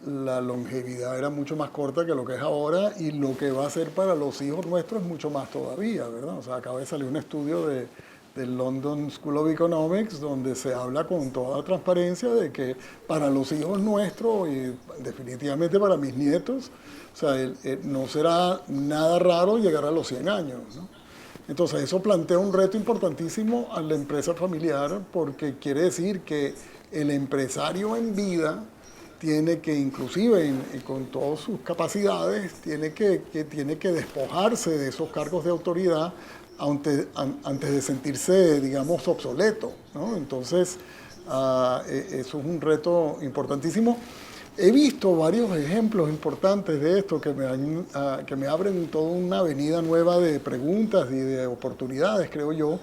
la longevidad era mucho más corta que lo que es ahora y lo que va a ser para los hijos nuestros es mucho más todavía, ¿verdad? O sea, acaba de salir un estudio del London School of Economics donde se habla con toda transparencia de que para los hijos nuestros y definitivamente para mis nietos, o sea, no será nada raro llegar a los 100 años, ¿no? Entonces eso plantea un reto importantísimo a la empresa familiar porque quiere decir que el empresario en vida tiene que, inclusive con todas sus capacidades, tiene que despojarse de esos cargos de autoridad antes de sentirse, digamos, obsoleto, ¿no? Entonces, eso es un reto importantísimo. He visto varios ejemplos importantes de esto que me abren toda una avenida nueva de preguntas y de oportunidades, creo yo,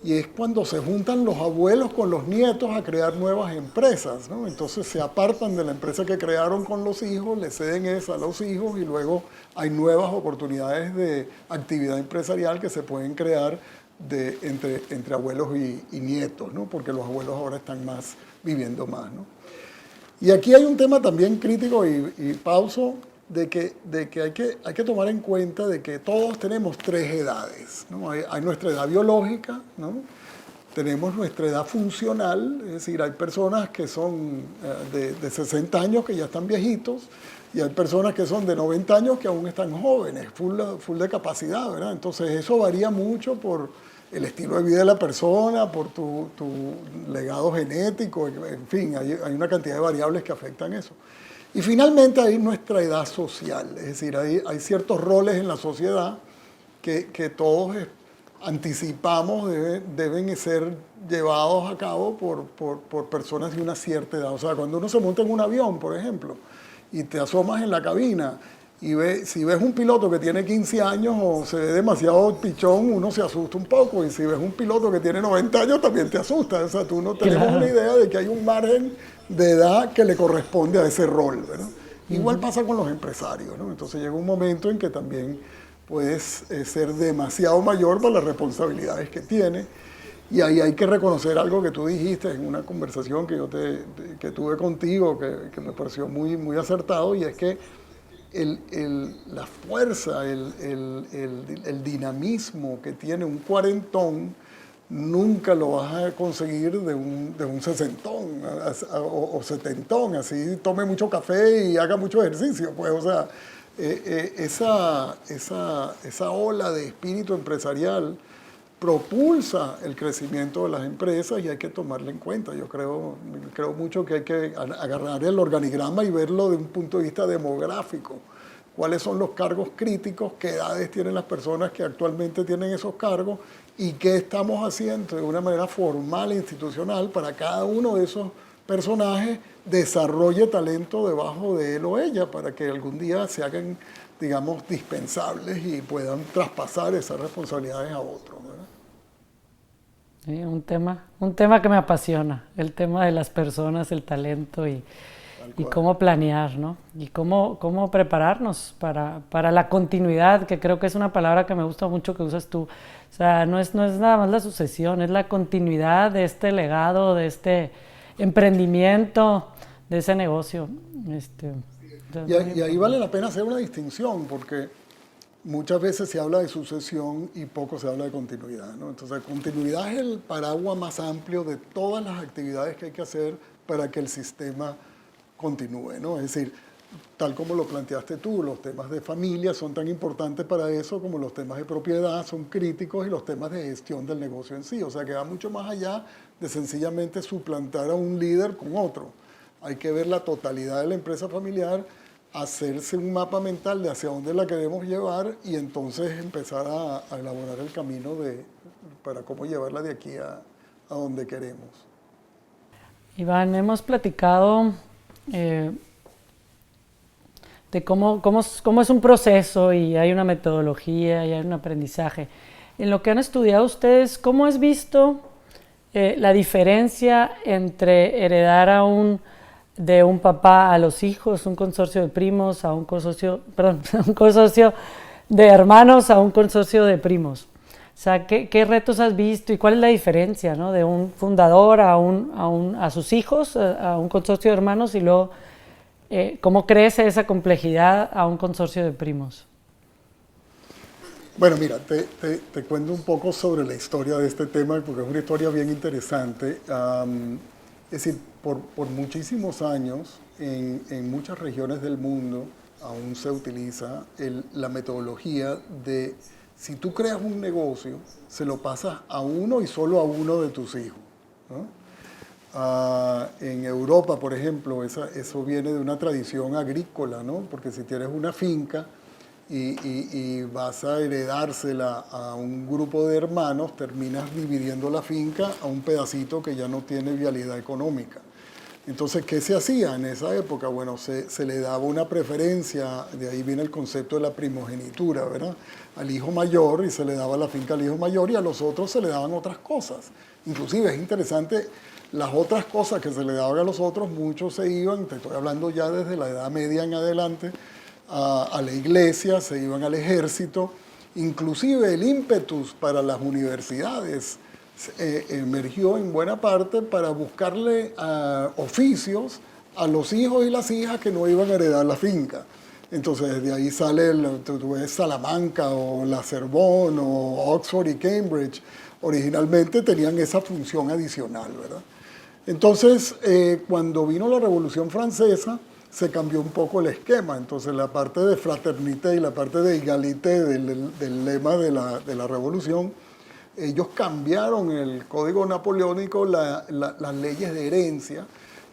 y es cuando se juntan los abuelos con los nietos a crear nuevas empresas, ¿no? Entonces se apartan de la empresa que crearon con los hijos, le ceden esa a los hijos y luego hay nuevas oportunidades de actividad empresarial que se pueden crear entre abuelos y nietos, ¿no? Porque los abuelos ahora están viviendo más, ¿no? Y aquí hay un tema también crítico y pauso de que hay que tomar en cuenta de que todos tenemos 3 edades, ¿no? Hay nuestra edad biológica, ¿no? Tenemos nuestra edad funcional, es decir, hay personas que son de 60 años que ya están viejitos y hay personas que son de 90 años que aún están jóvenes, full de capacidad, ¿verdad? Entonces eso varía mucho por el estilo de vida de la persona, por tu legado genético, en fin, hay una cantidad de variables que afectan eso. Y finalmente hay nuestra edad social, es decir, hay ciertos roles en la sociedad que todos anticipamos deben ser llevados a cabo por personas de una cierta edad. O sea, cuando uno se monta en un avión, por ejemplo, y te asomas en la cabina Si ves un piloto que tiene 15 años o se ve demasiado pichón, uno se asusta un poco. Y si ves un piloto que tiene 90 años, también te asusta. O sea, tú no tenemos una idea de que hay un margen de edad que le corresponde a ese rol, ¿verdad? Igual pasa con los empresarios, ¿no? Entonces llega un momento en que también puedes ser demasiado mayor para las responsabilidades que tiene. Y ahí hay que reconocer algo que tú dijiste en una conversación que tuve contigo, que me pareció muy, muy acertado, y es que la fuerza, el dinamismo que tiene un cuarentón, nunca lo vas a conseguir de un sesentón o setentón, así tome mucho café y haga mucho ejercicio. Pues, o sea, esa ola de espíritu empresarial propulsa el crecimiento de las empresas y hay que tomarla en cuenta. Yo creo mucho que hay que agarrar el organigrama y verlo de un punto de vista demográfico. ¿Cuáles son los cargos críticos? ¿Qué edades tienen las personas que actualmente tienen esos cargos? ¿Y qué estamos haciendo de una manera formal e institucional para cada uno de esos personajes desarrolle talento debajo de él o ella para que algún día se hagan, digamos, dispensables y puedan traspasar esas responsabilidades a otros, ¿verdad? Sí, un tema que me apasiona, el tema de las personas, el talento y cómo planear, ¿no? Y cómo prepararnos para la continuidad, que creo que es una palabra que me gusta mucho que usas tú. O sea, no es nada más la sucesión, es la continuidad de este legado, de este emprendimiento, de ese negocio. Y ahí vale la pena hacer una distinción, porque muchas veces se habla de sucesión y poco se habla de continuidad, ¿no? Entonces, continuidad es el paraguas más amplio de todas las actividades que hay que hacer para que el sistema continúe, ¿no? Es decir, tal como lo planteaste tú, los temas de familia son tan importantes para eso como los temas de propiedad son críticos y los temas de gestión del negocio en sí. O sea, que va mucho más allá de sencillamente suplantar a un líder con otro. Hay que ver la totalidad de la empresa familiar, hacerse un mapa mental de hacia dónde la queremos llevar y entonces empezar a elaborar el camino para cómo llevarla de aquí a donde queremos. Iván, hemos platicado de cómo es un proceso y hay una metodología y hay un aprendizaje. En lo que han estudiado ustedes, ¿cómo has visto la diferencia entre heredar de un papá a los hijos, un consorcio de primos, un consorcio de hermanos a un consorcio de primos? O sea, ¿qué retos has visto y cuál es la diferencia, ¿no? De un fundador a sus hijos, a un consorcio de hermanos y luego cómo crece esa complejidad a un consorcio de primos? Bueno, mira, te cuento un poco sobre la historia de este tema porque es una historia bien interesante. Es decir, por muchísimos años en muchas regiones del mundo aún se utiliza la metodología de si tú creas un negocio, se lo pasas a uno y solo a uno de tus hijos, ¿no? En Europa, por ejemplo, eso viene de una tradición agrícola, ¿no? Porque si tienes una finca y vas a heredársela a un grupo de hermanos, terminas dividiendo la finca a un pedacito que ya no tiene viabilidad económica. Entonces, ¿qué se hacía en esa época? Bueno, se le daba una preferencia, de ahí viene el concepto de la primogenitura, ¿verdad? Al hijo mayor y se le daba la finca al hijo mayor y a los otros se le daban otras cosas. Inclusive es interesante, las otras cosas que se le daban a los otros, muchos se iban, te estoy hablando ya desde la Edad Media en adelante, a la iglesia, se iban al ejército, inclusive el ímpetus para las universidades emergió en buena parte para buscarle oficios a los hijos y las hijas que no iban a heredar la finca. Entonces de ahí sale, tú ves Salamanca o la Sorbonne o Oxford y Cambridge, originalmente tenían esa función adicional, ¿verdad? Entonces cuando vino la Revolución Francesa, se cambió un poco el esquema. Entonces la parte de fraternité y la parte de égalité del lema de la revolución, ellos cambiaron el código napoleónico, las leyes de herencia,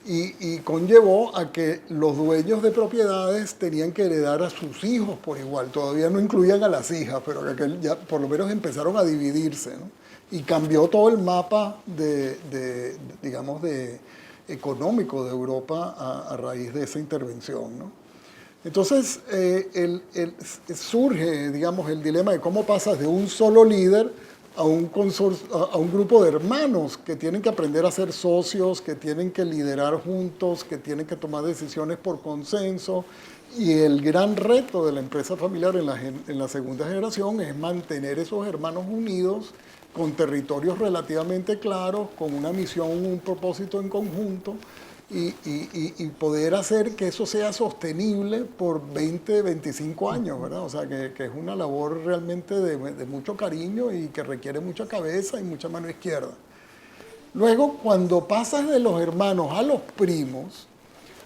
y conllevó a que los dueños de propiedades tenían que heredar a sus hijos por igual. Todavía no incluían a las hijas, pero que ya por lo menos empezaron a dividirse, ¿no? Y cambió todo el mapa económico de Europa a raíz de esa intervención, ¿no? Entonces, surge, digamos, el dilema de cómo pasas de un solo líder a un a un grupo de hermanos que tienen que aprender a ser socios, que tienen que liderar juntos, que tienen que tomar decisiones por consenso. Y el gran reto de la empresa familiar en la segunda generación es mantener esos hermanos unidos con territorios relativamente claros, con una misión, un propósito en conjunto, y poder hacer que eso sea sostenible por 20, 25 años, ¿verdad? O sea, que es una labor realmente de mucho cariño y que requiere mucha cabeza y mucha mano izquierda. Luego, cuando pasas de los hermanos a los primos,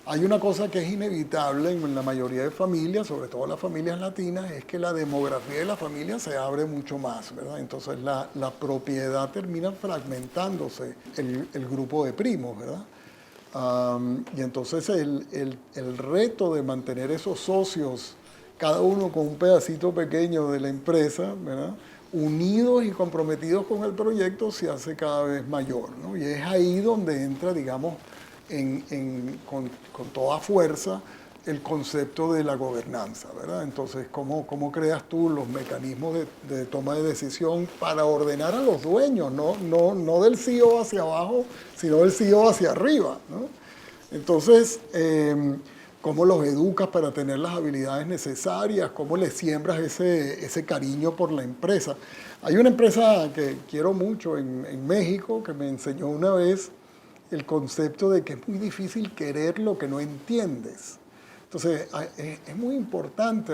hay una cosa que es inevitable en la mayoría de familias, sobre todo las familias latinas, es que la demografía de la familia se abre mucho más, ¿verdad? Entonces la propiedad termina fragmentándose, el grupo de primos, ¿verdad? Y entonces el reto de mantener esos socios, cada uno con un pedacito pequeño de la empresa, ¿verdad?, unidos y comprometidos con el proyecto, se hace cada vez mayor, ¿no? Y es ahí donde entra, digamos, con toda fuerza el concepto de la gobernanza, ¿verdad? Entonces, ¿cómo creas tú los mecanismos de toma de decisión para ordenar a los dueños, no del CEO hacia abajo, sino del CEO hacia arriba, ¿no? Entonces, ¿cómo los educas para tener las habilidades necesarias? ¿Cómo les siembras ese cariño por la empresa? Hay una empresa que quiero mucho en México que me enseñó una vez el concepto de que es muy difícil querer lo que no entiendes. Entonces, es muy importante,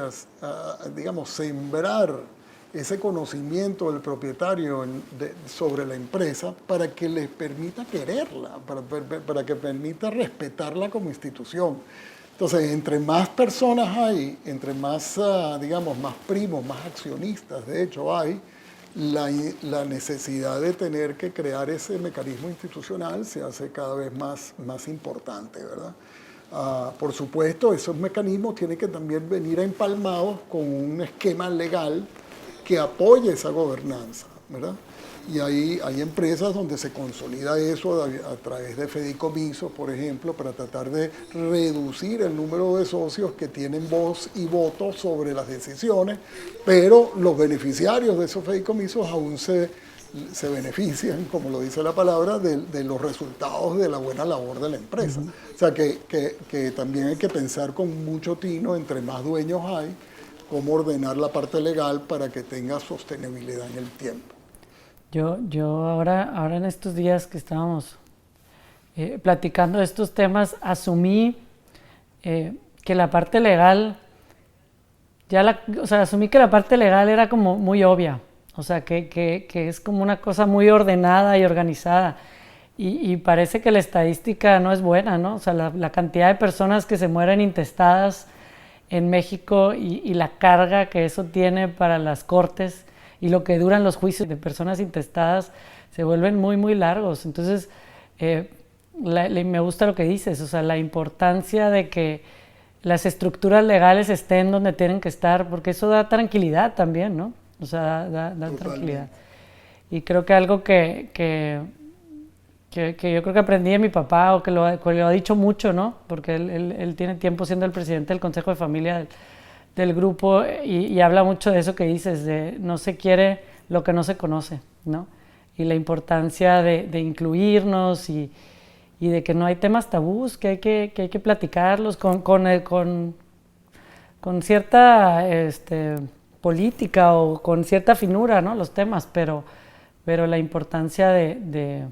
digamos, sembrar ese conocimiento del propietario sobre la empresa para que les permita quererla, para que permita respetarla como institución. Entonces, entre más personas hay, entre más, digamos, más primos, más accionistas, de hecho, hay, la necesidad de tener que crear ese mecanismo institucional se hace cada vez más importante, ¿verdad? Por supuesto, esos mecanismos tienen que también venir empalmados con un esquema legal que apoye esa gobernanza, ¿verdad? Y hay empresas donde se consolida eso a través de fideicomisos, por ejemplo, para tratar de reducir el número de socios que tienen voz y voto sobre las decisiones, pero los beneficiarios de esos fideicomisos aún se benefician, como lo dice la palabra, de los resultados de la buena labor de la empresa. O sea, que también hay que pensar con mucho tino, entre más dueños hay, cómo ordenar la parte legal para que tenga sostenibilidad en el tiempo. Yo ahora en estos días que estábamos platicando de estos temas, asumí que la parte legal, asumí que la parte legal era como muy obvia, o sea, que es como una cosa muy ordenada y organizada. Y parece que la estadística no es buena, ¿no? O sea, la cantidad de personas que se mueren intestadas en México y la carga que eso tiene para las cortes y lo que duran los juicios de personas intestadas se vuelven muy, muy largos. Entonces, me gusta lo que dices, o sea, la importancia de que las estructuras legales estén donde tienen que estar, porque eso da tranquilidad también, ¿no? O sea, da tranquilidad. Y creo que algo que yo creo que aprendí de mi papá, o que lo ha dicho mucho, ¿no? Porque él tiene tiempo siendo el presidente del Consejo de Familia del grupo y habla mucho de eso que dices, de no se quiere lo que no se conoce, ¿no? Y la importancia de incluirnos y de que no hay temas tabús, que hay que platicarlos con cierta política o con cierta finura, ¿no? Los temas, pero la importancia de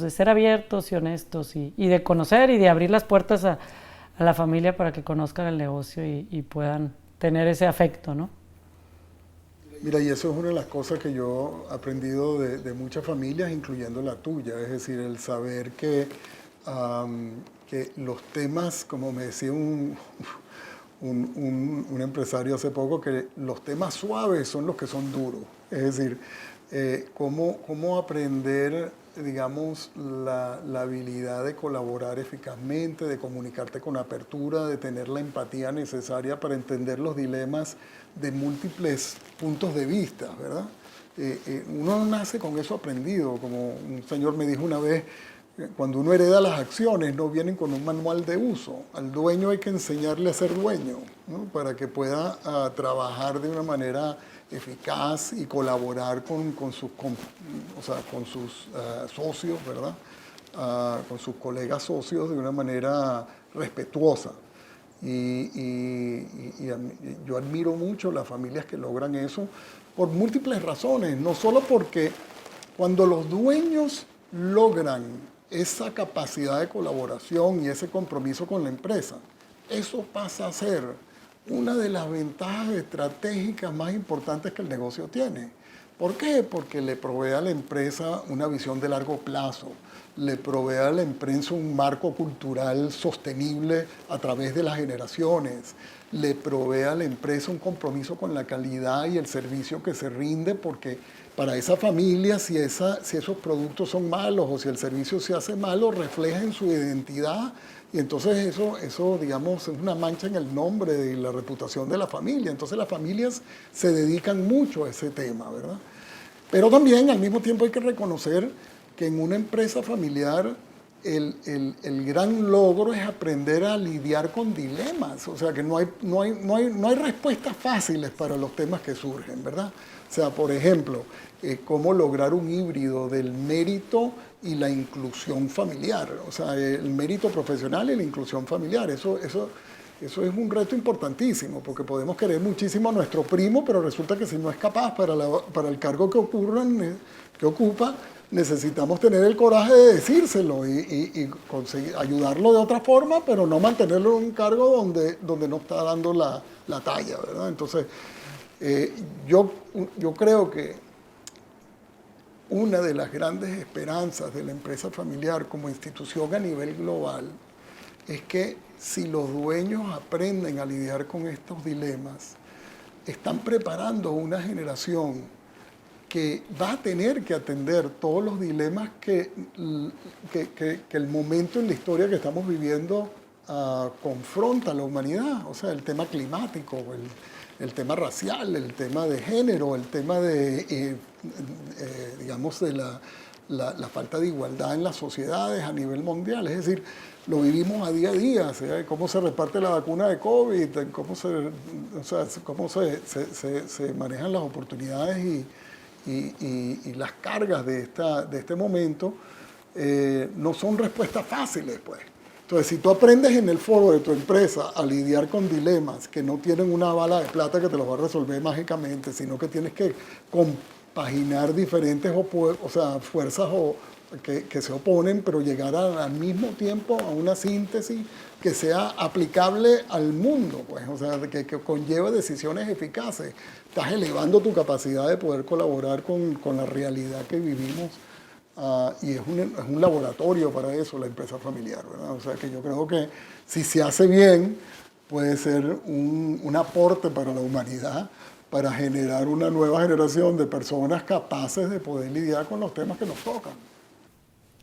ser abiertos y honestos y de conocer y de abrir las puertas a la familia para que conozcan el negocio y puedan tener ese afecto, ¿no? Mira, y eso es una de las cosas que yo he aprendido de muchas familias, incluyendo la tuya, es decir, el saber que los temas, como me decía un empresario hace poco, que los temas suaves son los que son duros. Es decir, cómo aprender, digamos, la habilidad de colaborar eficazmente, de comunicarte con apertura, de tener la empatía necesaria para entender los dilemas de múltiples puntos de vista, ¿verdad? Uno nace con eso aprendido, como un señor me dijo una vez, Cuando uno hereda las acciones, no vienen con un manual de uso. Al dueño hay que enseñarle a ser dueño, ¿no? Para que pueda trabajar de una manera eficaz y colaborar con sus socios, ¿verdad? Con sus colegas socios de una manera respetuosa. Yo admiro mucho las familias que logran eso por múltiples razones, no solo porque cuando los dueños logran esa capacidad de colaboración y ese compromiso con la empresa, eso pasa a ser una de las ventajas estratégicas más importantes que el negocio tiene. ¿Por qué? Porque le provee a la empresa una visión de largo plazo, le provee a la empresa un marco cultural sostenible a través de las generaciones, le provee a la empresa un compromiso con la calidad y el servicio que se rinde, porque para esa familia, si esos productos son malos o si el servicio se hace malo, refleja en su identidad, y entonces eso, digamos, es una mancha en el nombre y la reputación de la familia. Entonces las familias se dedican mucho a ese tema, ¿verdad? Pero también al mismo tiempo hay que reconocer que en una empresa familiar el gran logro es aprender a lidiar con dilemas. O sea que no hay respuestas fáciles para los temas que surgen, ¿verdad? O sea, por ejemplo, cómo lograr un híbrido del mérito y la inclusión familiar. O sea, el mérito profesional y la inclusión familiar. Eso es un reto importantísimo, porque podemos querer muchísimo a nuestro primo, pero resulta que si no es capaz para el cargo que ocupa, necesitamos tener el coraje de decírselo y conseguir ayudarlo de otra forma, pero no mantenerlo en un cargo donde no está dando la talla, ¿verdad? Entonces, yo creo que una de las grandes esperanzas de la empresa familiar como institución a nivel global es que si los dueños aprenden a lidiar con estos dilemas, están preparando una generación que va a tener que atender todos los dilemas que el momento en la historia que estamos viviendo confronta a la humanidad. O sea, el tema climático, el tema racial, el tema de género, el tema de la falta de igualdad en las sociedades a nivel mundial. Es decir, lo vivimos a día, o sea, cómo se reparte la vacuna de COVID, cómo se manejan las oportunidades y las cargas de este momento, no son respuestas fáciles, pues. Entonces, si tú aprendes en el foro de tu empresa a lidiar con dilemas que no tienen una bala de plata que te los va a resolver mágicamente, sino que tienes que compaginar diferentes fuerzas que se oponen, pero llegar al mismo tiempo a una síntesis que sea aplicable al mundo, pues, o sea, que conlleve decisiones eficaces. Estás elevando tu capacidad de poder colaborar con la realidad que vivimos. Y es un laboratorio para eso la empresa familiar, ¿verdad? O sea que yo creo que si se hace bien puede ser un aporte para la humanidad, para generar una nueva generación de personas capaces de poder lidiar con los temas que nos tocan.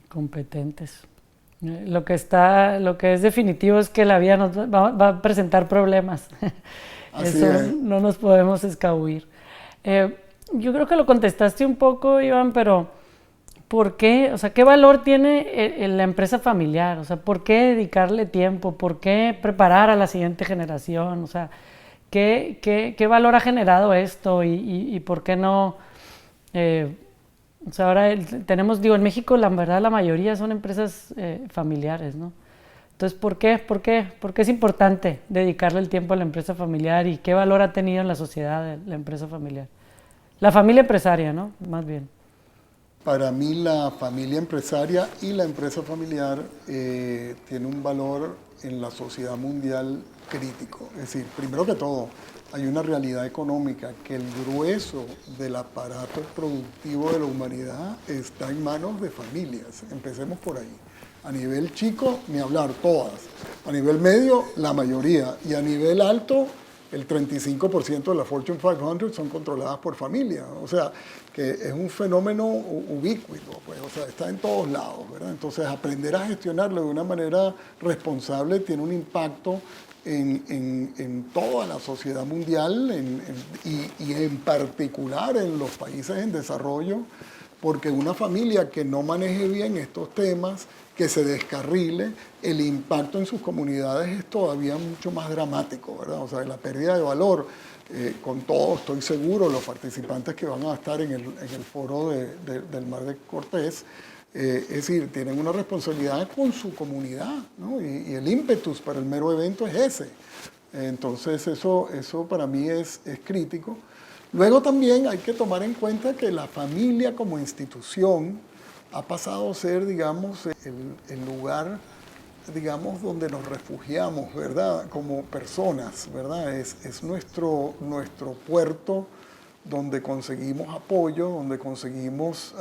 Competentes. Lo que es definitivo es que la vida nos va a presentar problemas. Así Eso es. no nos podemos escabuir. Yo creo que lo contestaste un poco, Iván, pero ¿por qué? O sea, ¿qué valor tiene la empresa familiar? O sea, ¿por qué dedicarle tiempo? ¿Por qué preparar a la siguiente generación? O sea, ¿qué valor ha generado esto? ¿Y por qué no? O sea, ahora tenemos, digo, en México la verdad la mayoría son empresas familiares, ¿no? Entonces, ¿por qué es importante dedicarle el tiempo a la empresa familiar y qué valor ha tenido en la sociedad la empresa familiar? La familia empresaria, ¿no? Más bien. Para mí la familia empresaria y la empresa familiar tiene un valor en la sociedad mundial crítico. Es decir, primero que todo, hay una realidad económica que el grueso del aparato productivo de la humanidad está en manos de familias. Empecemos por ahí. A nivel chico, ni hablar, todas. A nivel medio, la mayoría. Y a nivel alto, el 35% de la Fortune 500 son controladas por familias. O sea, que es un fenómeno ubicuo, pues, o sea, está en todos lados, ¿verdad? Entonces, aprender a gestionarlo de una manera responsable tiene un impacto en toda la sociedad mundial y en particular en los países en desarrollo, porque una familia que no maneje bien estos temas, que se descarrile, el impacto en sus comunidades es todavía mucho más dramático, ¿verdad? O sea, la pérdida de valor, con todo, estoy seguro, los participantes que van a estar en el foro del Mar de Cortés, es decir, tienen una responsabilidad con su comunidad, ¿no? Y el ímpetus para el mero evento es ese. Entonces eso para mí es crítico. Luego también hay que tomar en cuenta que la familia como institución ha pasado a ser, digamos, el lugar, digamos, donde nos refugiamos, ¿verdad? Como personas, ¿verdad? Es nuestro puerto donde conseguimos apoyo, donde conseguimos,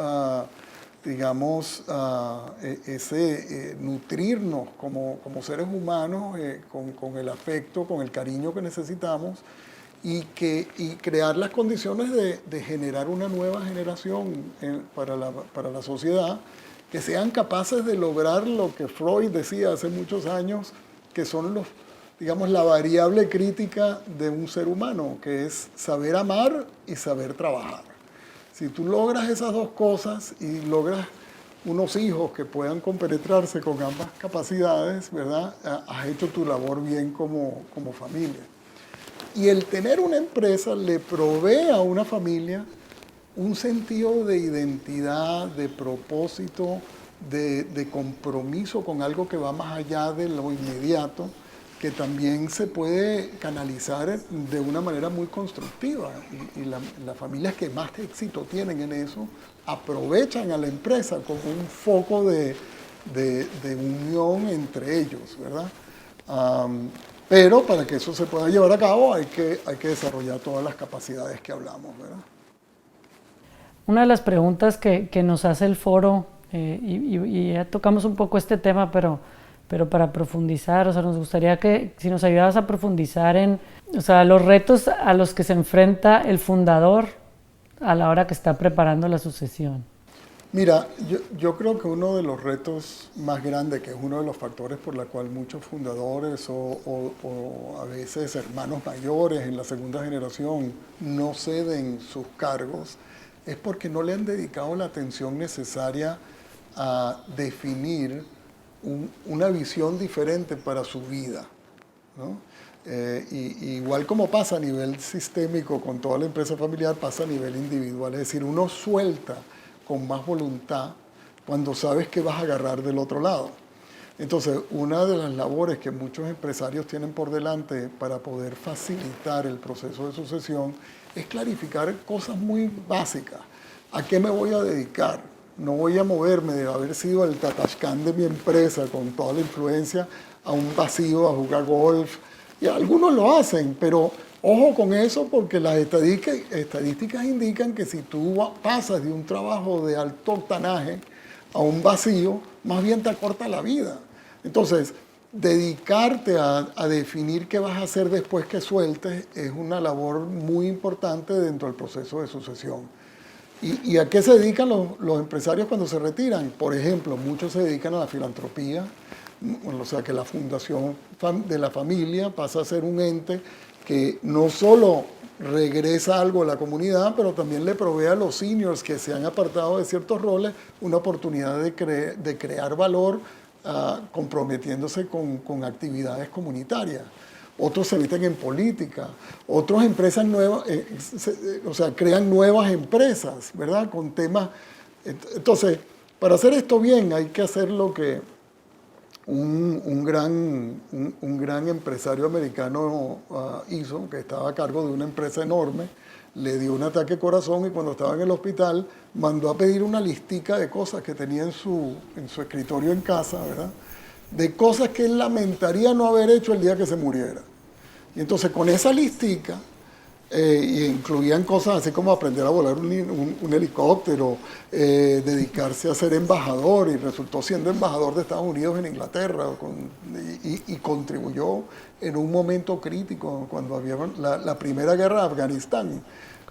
digamos, nutrirnos como seres humanos con el afecto, con el cariño que necesitamos y crear las condiciones de generar una nueva generación para la sociedad que sean capaces de lograr lo que Freud decía hace muchos años, que son digamos, la variable crítica de un ser humano, que es saber amar y saber trabajar. Si tú logras esas dos cosas y logras unos hijos que puedan compenetrarse con ambas capacidades, ¿verdad? Has hecho tu labor bien como familia. Y el tener una empresa le provee a una familia un sentido de identidad, de propósito, de compromiso con algo que va más allá de lo inmediato, que también se puede canalizar de una manera muy constructiva. Y las familias que más éxito tienen en eso aprovechan a la empresa como un foco de unión entre ellos, ¿verdad? Pero para que eso se pueda llevar a cabo hay que desarrollar todas las capacidades que hablamos, ¿verdad? Una de las preguntas que nos hace el foro, y ya tocamos un poco este tema, pero para profundizar, o sea, nos gustaría que si nos ayudas a profundizar en, o sea, los retos a los que se enfrenta el fundador a la hora que está preparando la sucesión. Mira, yo creo que uno de los retos más grandes, que es uno de los factores por la cual muchos fundadores o a veces hermanos mayores en la segunda generación no ceden sus cargos, es porque no le han dedicado la atención necesaria a definir una visión diferente para su vida, ¿no? Igual como pasa a nivel sistémico con toda la empresa familiar, pasa a nivel individual. Es decir, uno suelta con más voluntad cuando sabes que vas a agarrar del otro lado. Entonces, una de las labores que muchos empresarios tienen por delante para poder facilitar el proceso de sucesión es clarificar cosas muy básicas. ¿A qué me voy a dedicar? No voy a moverme de haber sido el tatashkan de mi empresa con toda la influencia a un vacío, a jugar golf. Y algunos lo hacen, pero ojo con eso porque las estadísticas indican que si tú pasas de un trabajo de alto octanaje a un vacío, más bien te acorta la vida. Entonces, dedicarte a definir qué vas a hacer después que sueltes es una labor muy importante dentro del proceso de sucesión. ¿Y a qué se dedican los empresarios cuando se retiran? Por ejemplo, muchos se dedican a la filantropía, o sea que la fundación de la familia pasa a ser un ente que no solo regresa algo a la comunidad, pero también le provee a los seniors que se han apartado de ciertos roles una oportunidad de crear valor comprometiéndose con actividades comunitarias. Otros se meten en política, otras empresas nuevas, o sea, crean nuevas empresas, ¿verdad? Con temas. Entonces, para hacer esto bien hay que hacer lo que un gran empresario americano hizo, que estaba a cargo de una empresa enorme, le dio un ataque de corazón y cuando estaba en el hospital mandó a pedir una listica de cosas que tenía en su escritorio en casa, ¿verdad? De cosas que él lamentaría no haber hecho el día que se muriera. Y entonces con esa listica, incluían cosas así como aprender a volar un helicóptero, dedicarse a ser embajador, y resultó siendo embajador de Estados Unidos en Inglaterra, y contribuyó en un momento crítico cuando había la primera guerra de Afganistán.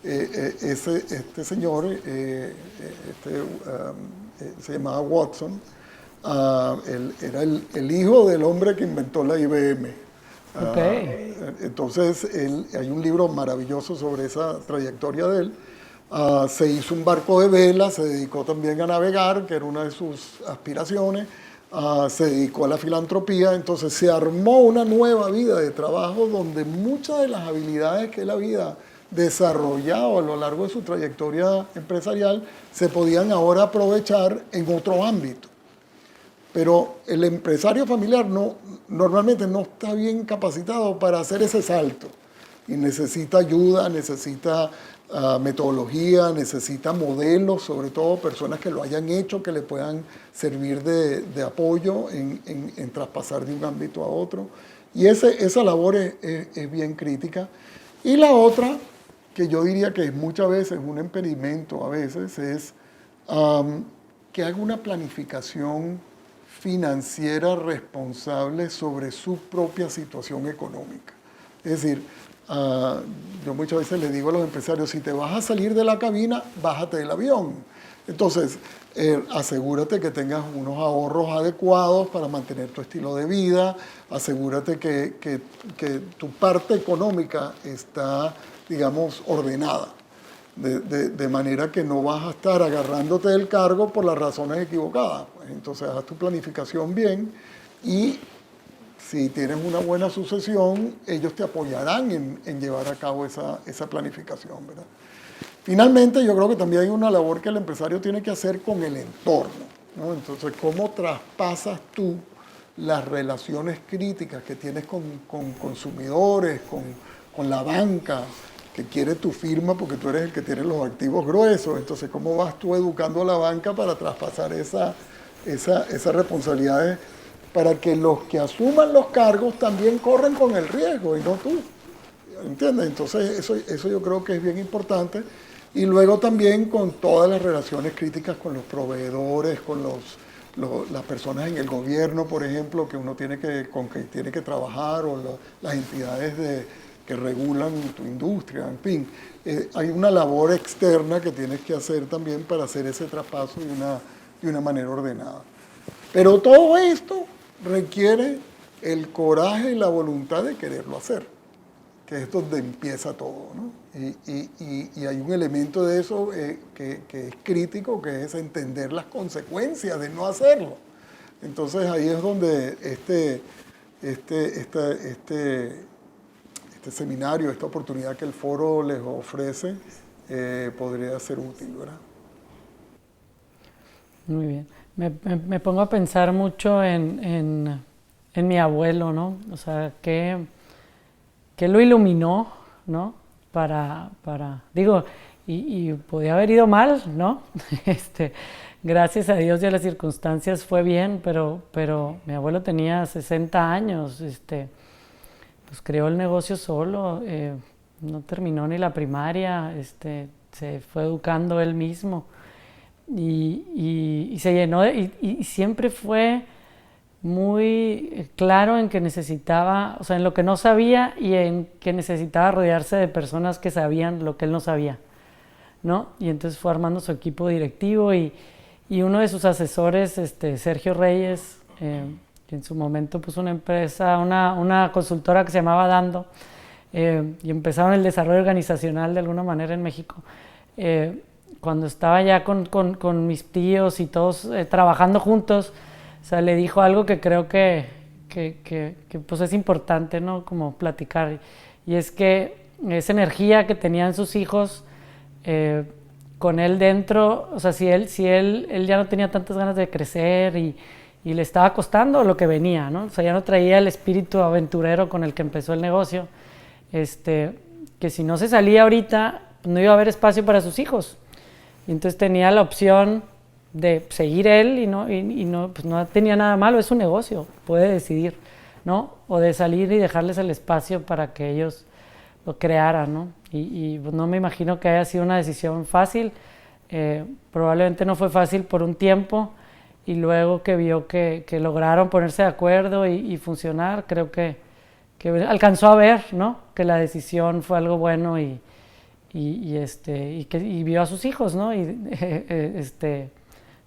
Este señor, se llamaba Watson, él era el hijo del hombre que inventó la IBM. Okay. Entonces, hay un libro maravilloso sobre esa trayectoria de él, Se hizo un barco de vela, se dedicó también a navegar, que era una de sus aspiraciones. Se dedicó a la filantropía, entonces se armó una nueva vida de trabajo donde muchas de las habilidades que él había desarrollado a lo largo de su trayectoria empresarial se podían ahora aprovechar en otro ámbito. Pero el empresario familiar normalmente no está bien capacitado para hacer ese salto y necesita ayuda, necesita metodología, necesita modelos, sobre todo personas que lo hayan hecho, que le puedan servir de apoyo en traspasar de un ámbito a otro. Y esa labor es bien crítica. Y la otra, que yo diría que es muchas veces un impedimento a veces, es que haga una planificación financiera responsable sobre su propia situación económica. Es decir, yo muchas veces le digo a los empresarios, si te vas a salir de la cabina, bájate del avión. Entonces, asegúrate que tengas unos ahorros adecuados para mantener tu estilo de vida, asegúrate que tu parte económica está, digamos, ordenada, de manera que no vas a estar agarrándote del cargo por las razones equivocadas. Entonces, haz tu planificación bien y si tienes una buena sucesión, ellos te apoyarán en llevar a cabo esa planificación, ¿verdad? Finalmente, yo creo que también hay una labor que el empresario tiene que hacer con el entorno, ¿no? Entonces, ¿cómo traspasas tú las relaciones críticas que tienes con consumidores, con la banca, que quiere tu firma porque tú eres el que tiene los activos gruesos? Entonces, ¿cómo vas tú educando a la banca para traspasar esas responsabilidades para que los que asuman los cargos también corren con el riesgo y no tú? ¿Entiendes? Entonces, eso yo creo que es bien importante. Y luego también con todas las relaciones críticas con los proveedores, con las personas en el gobierno, por ejemplo, que uno tiene con que tiene que trabajar, o las entidades que regulan tu industria, en fin. Hay una labor externa que tienes que hacer también para hacer ese traspaso de una manera ordenada. Pero todo esto requiere el coraje y la voluntad de quererlo hacer, que es donde empieza todo, ¿no? Y hay un elemento de eso que es crítico, que es entender las consecuencias de no hacerlo. Entonces ahí es donde este seminario, esta oportunidad que el foro les ofrece, podría ser útil, ¿verdad? Muy bien. Me pongo a pensar mucho en mi abuelo, ¿no? O sea, que lo iluminó, ¿no? Digo, y podía haber ido mal, ¿no? Gracias a Dios y a las circunstancias fue bien, pero mi abuelo tenía 60 años, pues creó el negocio solo, no terminó ni la primaria, se fue educando él mismo y se llenó y siempre fue muy claro en que necesitaba, o sea, en lo que no sabía y en que necesitaba rodearse de personas que sabían lo que él no sabía, ¿no? Y entonces fue armando su equipo directivo y uno de sus asesores, Sergio Reyes, que en su momento puso una empresa, una consultora que se llamaba Dando, y empezaron el desarrollo organizacional de alguna manera en México. Cuando estaba ya con mis tíos y todos trabajando juntos, o sea, le dijo algo que creo que pues es importante, ¿no? Como platicar. Y es que esa energía que tenían sus hijos con él dentro, o sea, si él ya no tenía tantas ganas de crecer y le estaba costando lo que venía, ¿no? O sea, ya no traía el espíritu aventurero con el que empezó el negocio, que si no se salía ahorita, no iba a haber espacio para sus hijos. Y entonces tenía la opción de seguir él y no, pues no tenía nada malo, es su negocio, puede decidir, ¿no? O de salir y dejarles el espacio para que ellos lo crearan, ¿no? Y pues no me imagino que haya sido una decisión fácil, probablemente no fue fácil por un tiempo y luego que vio que lograron ponerse de acuerdo y funcionar, creo que alcanzó a ver, ¿no? Que la decisión fue algo bueno y vio a sus hijos, ¿no?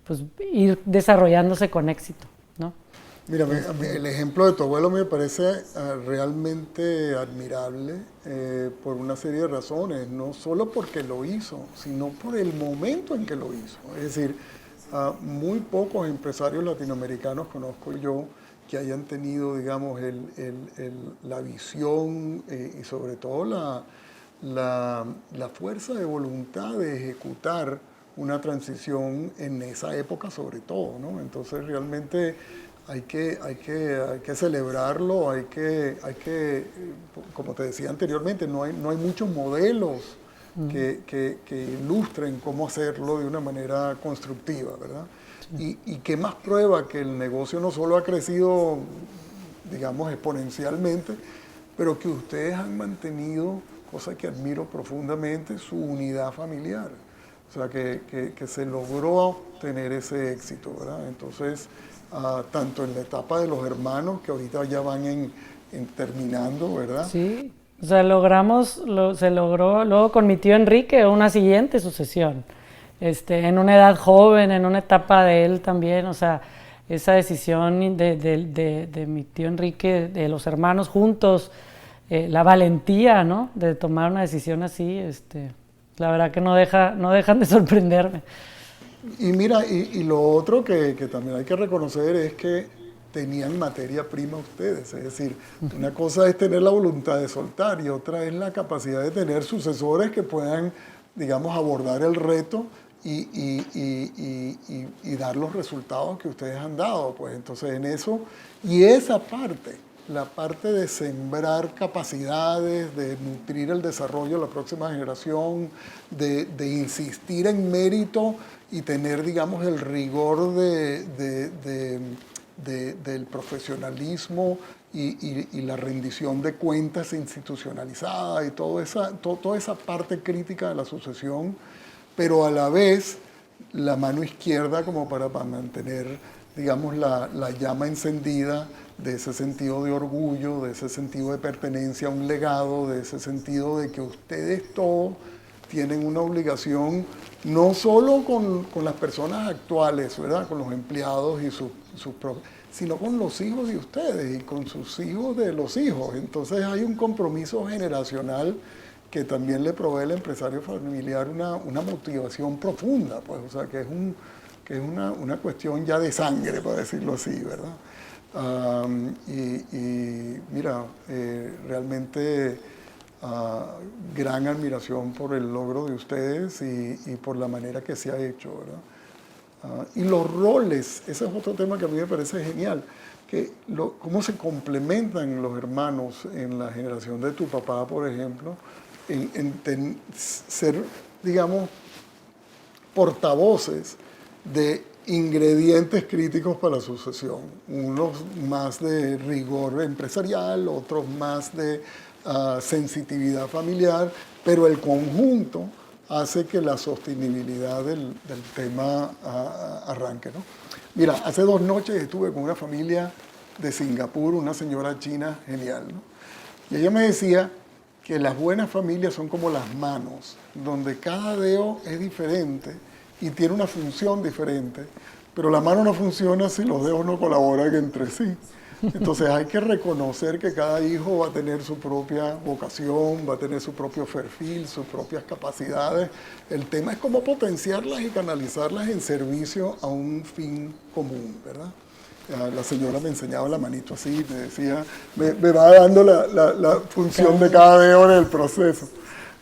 Pues ir desarrollándose con éxito, ¿no? Mira, el ejemplo de tu abuelo me parece realmente admirable por una serie de razones, no solo porque lo hizo, sino por el momento en que lo hizo. Es decir, muy pocos empresarios latinoamericanos conozco yo que hayan tenido, digamos, la visión y sobre todo la fuerza de voluntad de ejecutar una transición en esa época sobre todo, ¿no? Entonces realmente hay que celebrarlo, como te decía anteriormente, no hay muchos modelos que ilustren cómo hacerlo de una manera constructiva, ¿verdad? Y qué más prueba que el negocio no solo ha crecido, digamos, exponencialmente, pero que ustedes han mantenido, cosa que admiro profundamente, su unidad familiar. O sea, que se logró tener ese éxito, ¿verdad? Entonces, tanto en la etapa de los hermanos, que ahorita ya van terminando, ¿verdad? Sí, o sea, se logró luego con mi tío Enrique una siguiente sucesión, en una edad joven, en una etapa de él también, o sea, esa decisión de mi tío Enrique, de los hermanos juntos, la valentía, ¿no?, de tomar una decisión así, la verdad que no dejan de sorprenderme. Y mira, y lo otro que también hay que reconocer es que tenían materia prima ustedes, es decir, una cosa es tener la voluntad de soltar y otra es la capacidad de tener sucesores que puedan, digamos, abordar el reto y dar los resultados que ustedes han dado. Pues entonces en eso, y esa parte, la parte de sembrar capacidades, de nutrir el desarrollo de la próxima generación, de insistir en mérito y tener, digamos, el rigor del profesionalismo y la rendición de cuentas institucionalizada y toda esa parte crítica de la sucesión, pero a la vez la mano izquierda como para mantener, digamos, la llama encendida de ese sentido de orgullo, de ese sentido de pertenencia a un legado, de ese sentido de que ustedes todos tienen una obligación, no solo con las personas actuales, ¿verdad?, con los empleados y sino con los hijos de ustedes y con sus hijos de los hijos. Entonces hay un compromiso generacional que también le provee al empresario familiar una motivación profunda, pues, o sea, que es una cuestión ya de sangre, para decirlo así, ¿verdad? Y mira, realmente gran admiración por el logro de ustedes y por la manera que se ha hecho, ¿verdad? Y los roles, ese es otro tema que a mí me parece genial, que cómo se complementan los hermanos en la generación de tu papá, por ejemplo, en ser, digamos, portavoces de ingredientes críticos para la sucesión. Unos más de rigor empresarial, otros más de sensitividad familiar, pero el conjunto hace que la sostenibilidad del tema arranque, ¿no? Mira, hace 2 noches estuve con una familia de Singapur, una señora china genial, ¿no? Y ella me decía que las buenas familias son como las manos, donde cada dedo es diferente y tiene una función diferente, pero la mano no funciona si los dedos no colaboran entre sí. Entonces hay que reconocer que cada hijo va a tener su propia vocación, va a tener su propio perfil, sus propias capacidades. El tema es cómo potenciarlas y canalizarlas en servicio a un fin común, ¿verdad? La señora me enseñaba la manito así, me decía, me va dando la función de cada dedo en el proceso.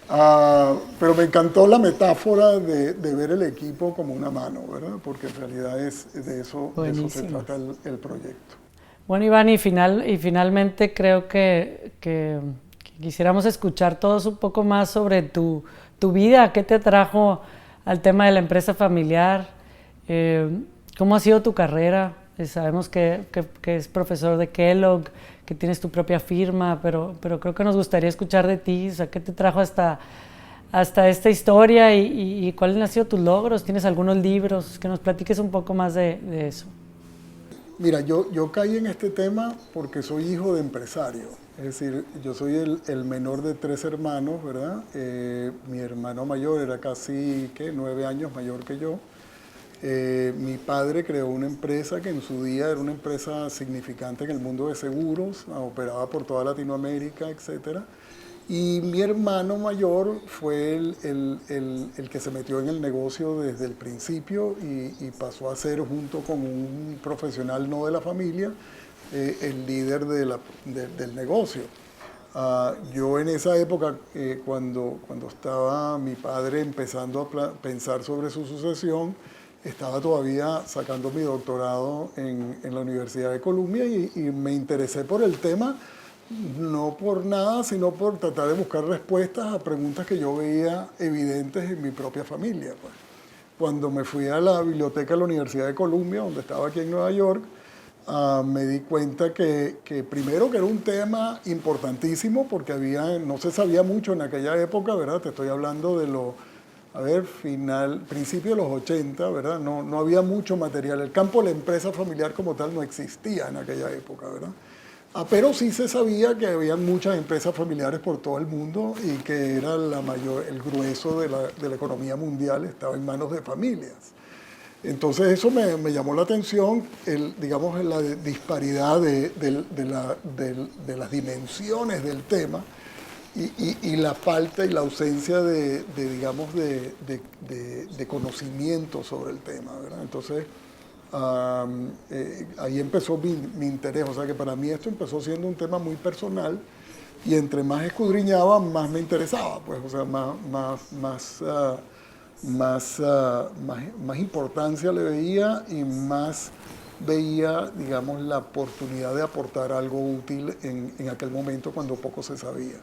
Pero me encantó la metáfora de ver el equipo como una mano, ¿verdad? Porque en realidad de eso se trata el proyecto. Bueno, Iván, y finalmente creo que quisiéramos escuchar todos un poco más sobre tu vida, qué te atrajo al tema de la empresa familiar, cómo ha sido tu carrera. Sabemos que es profesor de Kellogg, que tienes tu propia firma, pero creo que nos gustaría escuchar de ti, o sea, qué te trajo hasta esta historia y cuáles han sido tus logros. ¿Tienes algunos libros? Que nos platiques un poco más de eso. Mira, yo caí en este tema porque soy hijo de empresario, es decir, yo soy el menor de 3 hermanos, ¿verdad? Mi hermano mayor era casi, 9 años mayor que yo, Mi padre creó una empresa que en su día era una empresa significante en el mundo de seguros, operaba por toda Latinoamérica, etcétera. Y mi hermano mayor fue el que se metió en el negocio desde el principio y pasó a ser, junto con un profesional no de la familia, el líder del negocio. Yo en esa época, cuando estaba mi padre empezando a pensar sobre su sucesión, estaba todavía sacando mi doctorado en la Universidad de Columbia y me interesé por el tema, no por nada, sino por tratar de buscar respuestas a preguntas que yo veía evidentes en mi propia familia, pues. Cuando me fui a la biblioteca de la Universidad de Columbia, donde estaba aquí en Nueva York, me di cuenta que primero que era un tema importantísimo porque no se sabía mucho en aquella época, ¿verdad? Te estoy hablando de principio de los 80, ¿verdad? No había mucho material. El campo de la empresa familiar como tal no existía en aquella época, ¿verdad? Pero sí se sabía que había muchas empresas familiares por todo el mundo y que era el grueso de la economía mundial estaba en manos de familias. Entonces eso me llamó la atención, digamos, la disparidad de las dimensiones del tema y la falta y la ausencia digamos, de conocimiento sobre el tema, ¿verdad? Entonces ahí empezó mi interés, o sea que para mí esto empezó siendo un tema muy personal y entre más escudriñaba, más me interesaba, pues, o sea, más importancia le veía y más veía, digamos, la oportunidad de aportar algo útil en aquel momento cuando poco se sabía.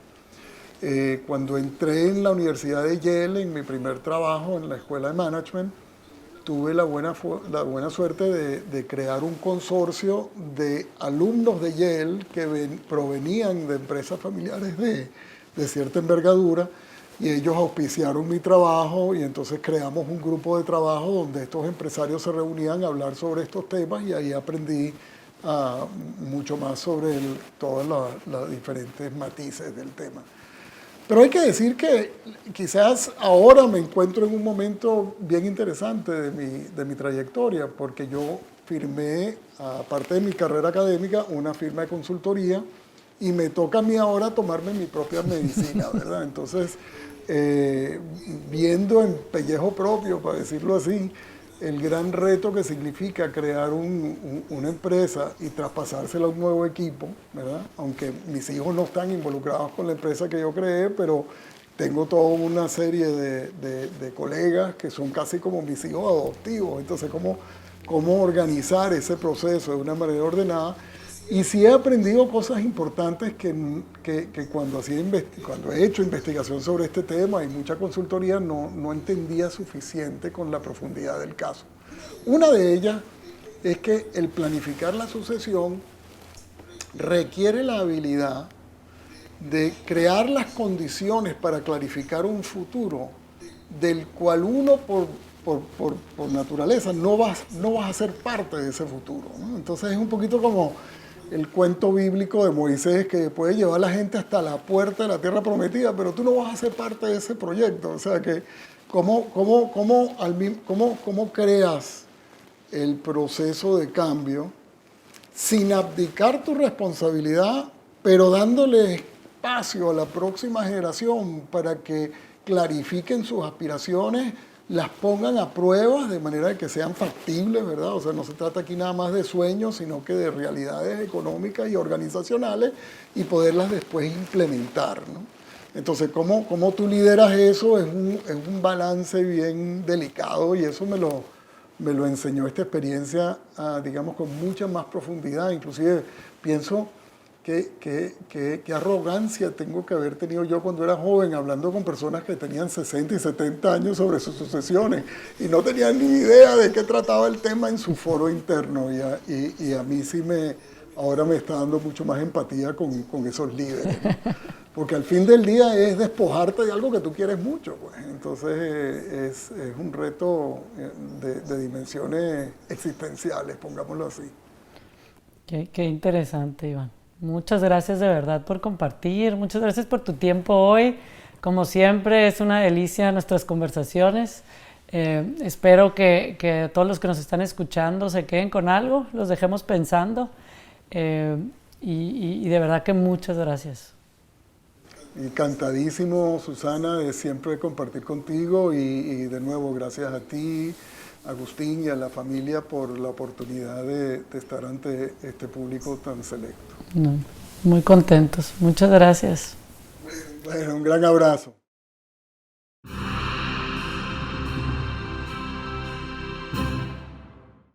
Cuando entré en la Universidad de Yale, en mi primer trabajo en la Escuela de Management, tuve la buena suerte de crear un consorcio de alumnos de Yale que provenían de empresas familiares de cierta envergadura, y ellos auspiciaron mi trabajo y entonces creamos un grupo de trabajo donde estos empresarios se reunían a hablar sobre estos temas y ahí aprendí mucho más sobre todos los diferentes matices del tema. Pero hay que decir que quizás ahora me encuentro en un momento bien interesante de mi trayectoria, porque yo firmé, aparte de mi carrera académica, una firma de consultoría y me toca a mí ahora tomarme mi propia medicina, ¿verdad? Entonces, viendo en pellejo propio, para decirlo así, el gran reto que significa crear una empresa y traspasársela a un nuevo equipo, ¿verdad? Aunque mis hijos no están involucrados con la empresa que yo creé, pero tengo toda una serie de colegas que son casi como mis hijos adoptivos. Entonces, cómo organizar ese proceso de una manera ordenada. Y sí he aprendido cosas importantes que cuando he hecho investigación sobre este tema y mucha consultoría no entendía suficiente con la profundidad del caso. Una de ellas es que el planificar la sucesión requiere la habilidad de crear las condiciones para clarificar un futuro del cual uno por naturaleza no vas a ser parte de ese futuro, ¿no? Entonces es un poquito como el cuento bíblico de Moisés, que puede llevar a la gente hasta la puerta de la tierra prometida, pero tú no vas a ser parte de ese proyecto. O sea que, ¿cómo creas el proceso de cambio sin abdicar tu responsabilidad, pero dándole espacio a la próxima generación para que clarifiquen sus aspiraciones, las pongan a prueba de manera que sean factibles, ¿verdad? O sea, no se trata aquí nada más de sueños, sino que de realidades económicas y organizacionales y poderlas después implementar, ¿no? Entonces, ¿cómo tú lideras eso? Es un balance bien delicado y eso me lo enseñó esta experiencia, digamos, con mucha más profundidad. Inclusive pienso qué arrogancia tengo que haber tenido yo cuando era joven, hablando con personas que tenían 60 y 70 años sobre sus sucesiones y no tenían ni idea de qué trataba el tema en su foro interno. Y a mí sí ahora me está dando mucho más empatía con esos líderes, ¿no? Porque al fin del día es despojarte de algo que tú quieres mucho, pues. Entonces es un reto de dimensiones existenciales, pongámoslo así. Qué interesante, Iván. Muchas gracias de verdad por compartir, muchas gracias por tu tiempo hoy. Como siempre, es una delicia nuestras conversaciones. Espero que todos los que nos están escuchando se queden con algo, los dejemos pensando y de verdad que muchas gracias. Encantadísimo, Susana, de siempre compartir contigo y de nuevo gracias a ti, Agustín y a la familia por la oportunidad de estar ante este público tan selecto. No, muy contentos, muchas gracias. Bueno, un gran abrazo.